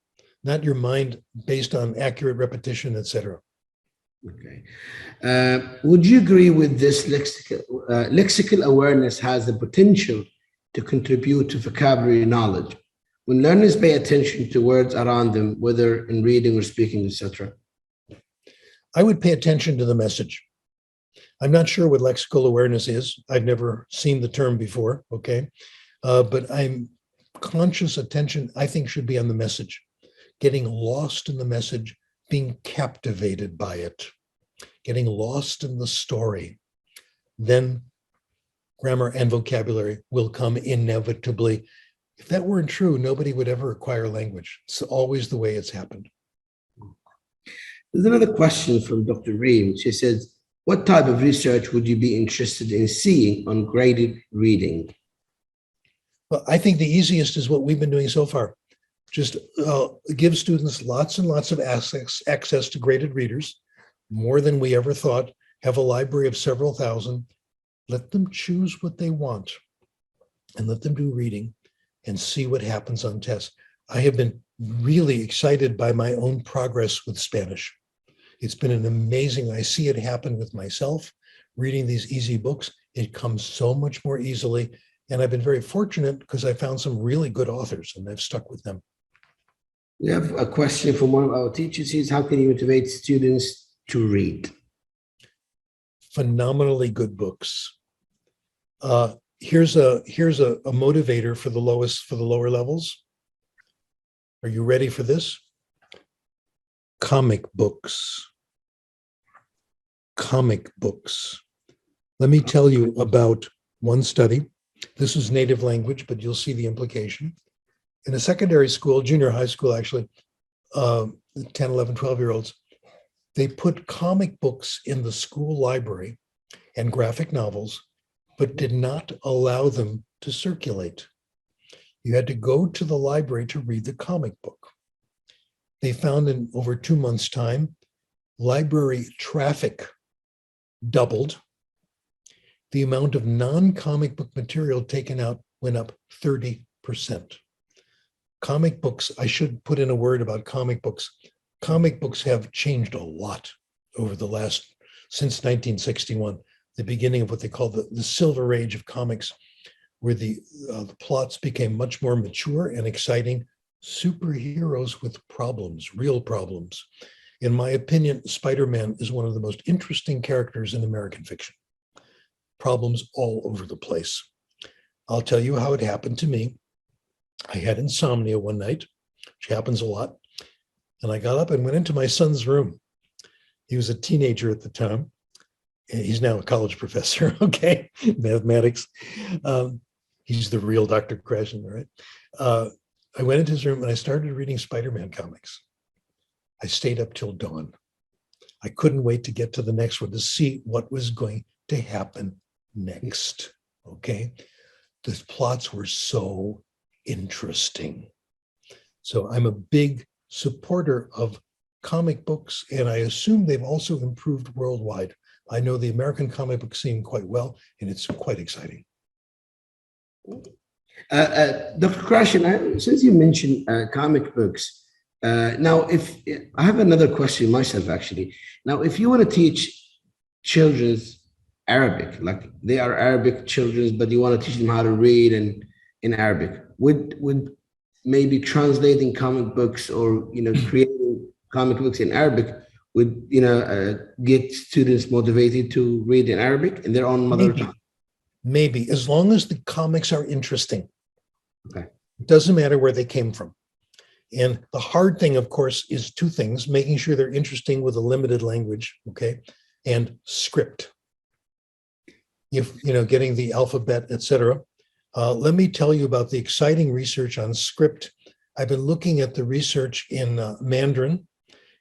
not your mind based on accurate repetition, etc. Okay. Would you agree with this lexical awareness has the potential to contribute to vocabulary knowledge when learners pay attention to words around them, whether in reading or speaking, etc.? I would pay attention to the message. I'm not sure what lexical awareness is. I've never seen the term before, okay? But I'm conscious attention, I think, should be on the message, getting lost in the message, being captivated by it, getting lost in the story. Then grammar and vocabulary will come inevitably. If that weren't true, nobody would ever acquire language. It's always the way it's happened. There's another question from Dr. Reem. She says, what type of research would you be interested in seeing on graded reading? Well, I think the easiest is what we've been doing so far. Just give students lots and lots of access to graded readers, more than we ever thought, have a library of several thousand, let them choose what they want and let them do reading and see what happens on tests. I have been really excited by my own progress with Spanish. It's been an amazing, I see it happen with myself, reading these easy books. It comes so much more easily. And I've been very fortunate because I found some really good authors and I've stuck with them. We have a question from one of our teachers. Is how can you motivate students to read? Phenomenally good books. Here's a motivator for the lower levels. Are you ready for this? Comic books. Comic books. Let me tell you about one study. This is native language, but you'll see the implication. In a secondary school, junior high school, actually, 10, 11, 12-year-olds, they put comic books in the school library and graphic novels, but did not allow them to circulate. You had to go to the library to read the comic book. They found in over 2 months' time, library traffic doubled. The amount of non-comic book material taken out went up 30%. Comic books, I should put in a word about comic books. Comic books have changed a lot over since 1961, the beginning of what they call the Silver Age of comics, where the plots became much more mature and exciting. Superheroes with problems, real problems. In my opinion, Spider-Man is one of the most interesting characters in American fiction. Problems all over the place. I'll tell you how it happened to me. I had insomnia one night, which happens a lot. And I got up and went into my son's room. He was a teenager at the time. And he's now a college professor, okay, mathematics. He's the real Dr. Krashen, right? I went into his room and I started reading Spider-Man comics. I stayed up till dawn. I couldn't wait to get to the next one to see what was going to happen next, okay? The plots were so interesting. So I'm a big supporter of comic books, and I assume they've also improved worldwide. I know the American comic book scene quite well, and it's quite exciting. Dr. Krashen, since you mentioned comic books, now if I have another question myself, actually. Now, if you want to teach children's Arabic, like they are Arabic children, but you want to teach them how to read and in Arabic, would maybe translating comic books or creating comic books in Arabic would get students motivated to read in Arabic in their own mother tongue? Maybe, as long as the comics are interesting. Okay. It doesn't matter where they came from. And the hard thing, of course, is two things: making sure they're interesting with a limited language, okay, and script. Getting the alphabet, etc. Let me tell you about the exciting research on script. I've been looking at the research in Mandarin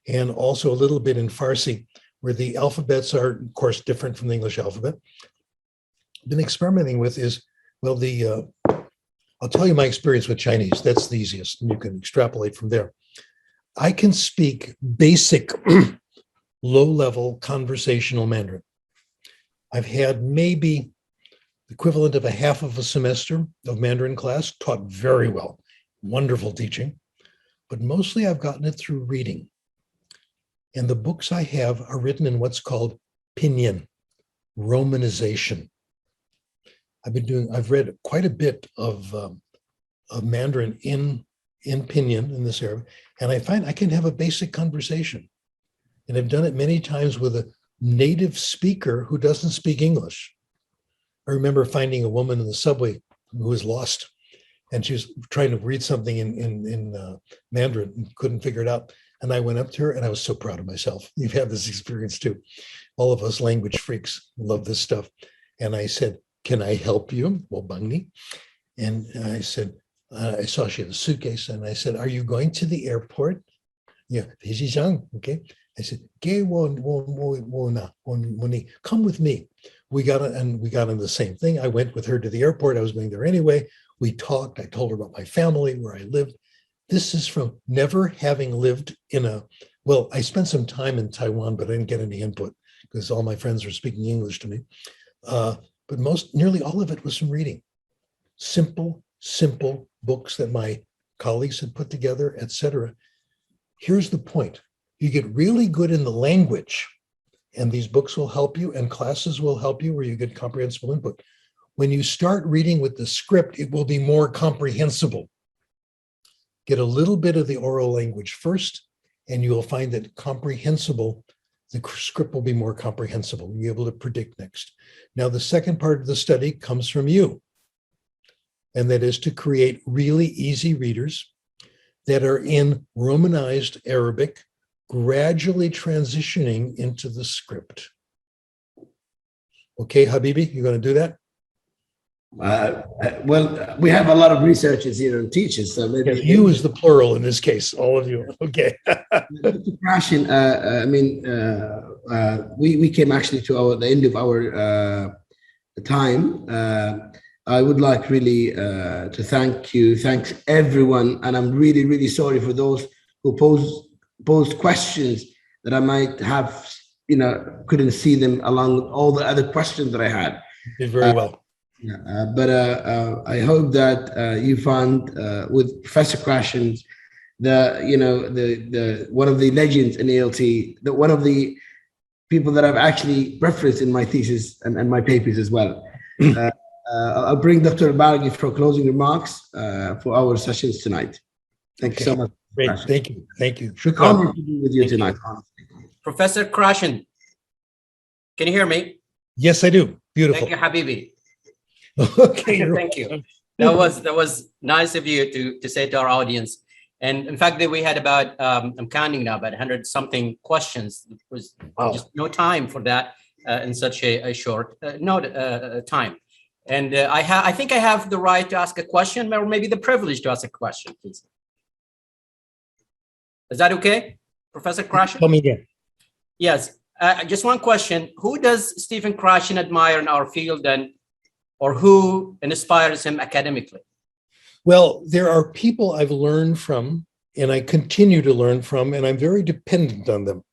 and also a little bit in Farsi, where the alphabets are, of course, different from the English alphabet. I've been experimenting with is, well, I'll tell you my experience with Chinese. That's the easiest, and you can extrapolate from there. I can speak basic, low-level conversational Mandarin. I've had maybe the equivalent of a half of a semester of Mandarin class, taught very well, wonderful teaching, but mostly I've gotten it through reading. And the books I have are written in what's called pinyin, romanization. I've read quite a bit of Mandarin in pinyin in this area, and I find I can have a basic conversation. And I've done it many times with a native speaker who doesn't speak English. I remember finding a woman in the subway who was lost, and she was trying to read something in Mandarin and couldn't figure it out. And I went up to her, and I was so proud of myself. You've had this experience too. All of us language freaks love this stuff. And I said, "Can I help you?" Well, Bangni. And I said, I saw she had a suitcase, and I said, "Are you going to the airport?" Yeah, okay. I said, come with me. We got on the same thing. I went with her to the airport. I was going there anyway. We talked. I told her about my family, where I lived. This is from never having lived I spent some time in Taiwan, but I didn't get any input because all my friends were speaking English to me. But nearly all of it was from reading. Simple books that my colleagues had put together, etc. Here's the point. You get really good in the language, and these books will help you, and classes will help you where you get comprehensible input. When you start reading with the script, it will be more comprehensible. Get a little bit of the oral language first, and you will find that the script will be more comprehensible. You'll be able to predict next. Now, the second part of the study comes from you, and that is to create really easy readers that are in Romanized Arabic, gradually transitioning into the script. Okay, Habibi, you going to do that? Well, we have a lot of researchers here and teachers, so maybe You is the plural in this case, all of you. Okay. Krashen, we came actually to the end of our time. I would like really to thank everyone, and I'm really, really sorry for those who posed questions that I might have, couldn't see them along with all the other questions that I had. You did very well. But I hope that you found with Professor Krashen, the one of the legends in ALT, one of the people that I've actually referenced in my thesis and my papers as well. I'll bring Dr. Bargi for closing remarks for our sessions tonight. Thank you so much. Great. Thank you. Thank you. Honor to be with you tonight. Professor Krashen, can you hear me? Yes, I do. Beautiful. Thank you, Habibi. Okay. Thank you. That was nice of you to say to our audience. And in fact, we had about, I'm counting now, about 100 something questions. There was just no time for that in such a short time. And I think I have the right to ask a question, or maybe the privilege to ask a question, please. Is that okay, Professor Krashen? Tell me again. Yes, just one question. Who does Stephen Krashen admire in our field, or who inspires him academically? Well, there are people I've learned from, and I continue to learn from, and I'm very dependent on them.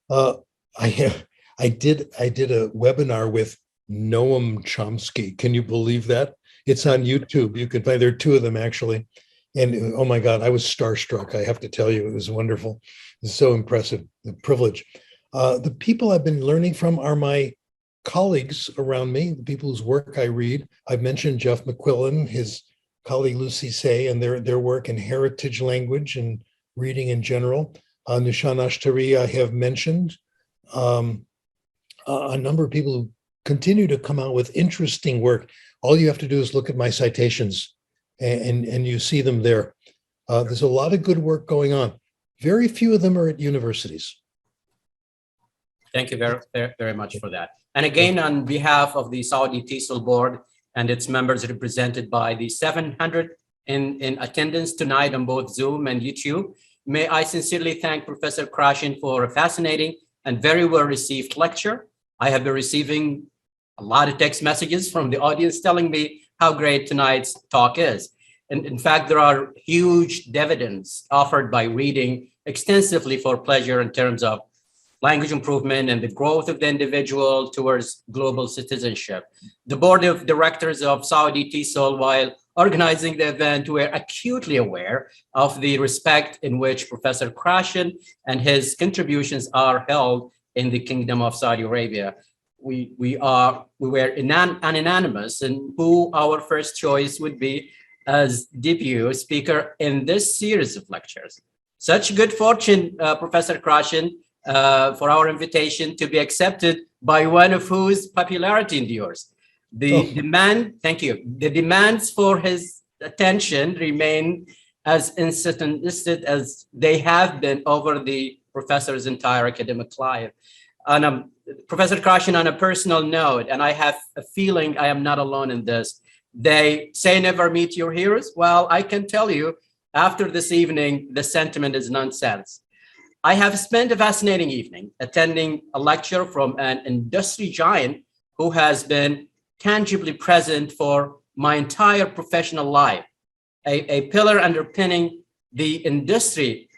I did a webinar with Noam Chomsky. Can you believe that? It's on YouTube. You can find, there are two of them actually. And oh my God, I was starstruck. I have to tell you, it was wonderful. It's so impressive, the privilege. The people I've been learning from are my colleagues around me, the people whose work I read. I've mentioned Jeff McQuillan, his colleague Lucy Say, and their work in heritage language and reading in general. Nishan Ashtari, I have mentioned. A number of people who continue to come out with interesting work. All you have to do is look at my citations and you see them there. There's a lot of good work going on. Very few of them are at universities. Thank you very, very much for that. And again, on behalf of the Saudi TESOL board and its members represented by the 700 in attendance tonight on both Zoom and YouTube, may I sincerely thank Professor Krashen for a fascinating and very well received lecture. I have been receiving a lot of text messages from the audience telling me how great tonight's talk is. And in fact, there are huge dividends offered by reading extensively for pleasure in terms of language improvement and the growth of the individual towards global citizenship. The board of directors of Saudi TESOL, while organizing the event, were acutely aware of the respect in which Professor Krashen and his contributions are held in the Kingdom of Saudi Arabia. We were unanimous in who our first choice would be as debut speaker in this series of lectures. Such good fortune, Professor Krashen, for our invitation to be accepted by one of whose popularity endures. Thank you. The demands for his attention remain as insistent as they have been over the professor's entire academic life. And Professor Krashen, on a personal note, and I have a feeling I am not alone in this, they say never meet your heroes. Well, I can tell you, after this evening, the sentiment is nonsense. I have spent a fascinating evening attending a lecture from an industry giant who has been tangibly present for my entire professional life, a pillar underpinning the industry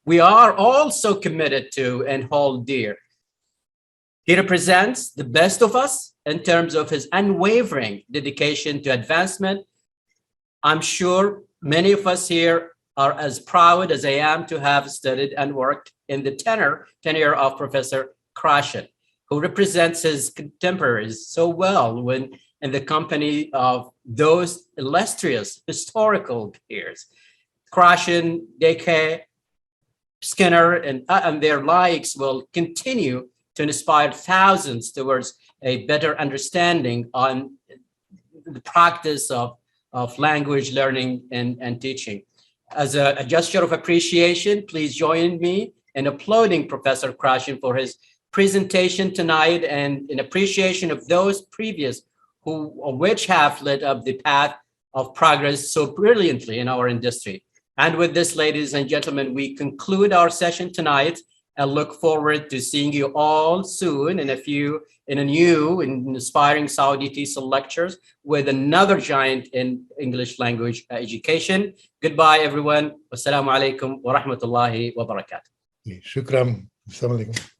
we are also committed to and hold dear. He represents the best of us in terms of his unwavering dedication to advancement. I'm sure many of us here are as proud as I am to have studied and worked in the tenure of Professor Krashen, who represents his contemporaries so well when in the company of those illustrious historical peers. Krashen, Deke, Skinner, and their likes will continue to inspire thousands towards a better understanding on the practice of language learning and teaching. As a gesture of appreciation, please join me in applauding Professor Krashen for his presentation tonight and in appreciation of those previous which have led up the path of progress so brilliantly in our industry. And with this, ladies and gentlemen, we conclude our session tonight and look forward to seeing you all soon in a new and inspiring Saudi TESOL lectures with another giant in English language education. Goodbye, everyone. Wassalamu alaikum wa rahmatullahi wa barakatuh. Shukran. Assalamu alaikum.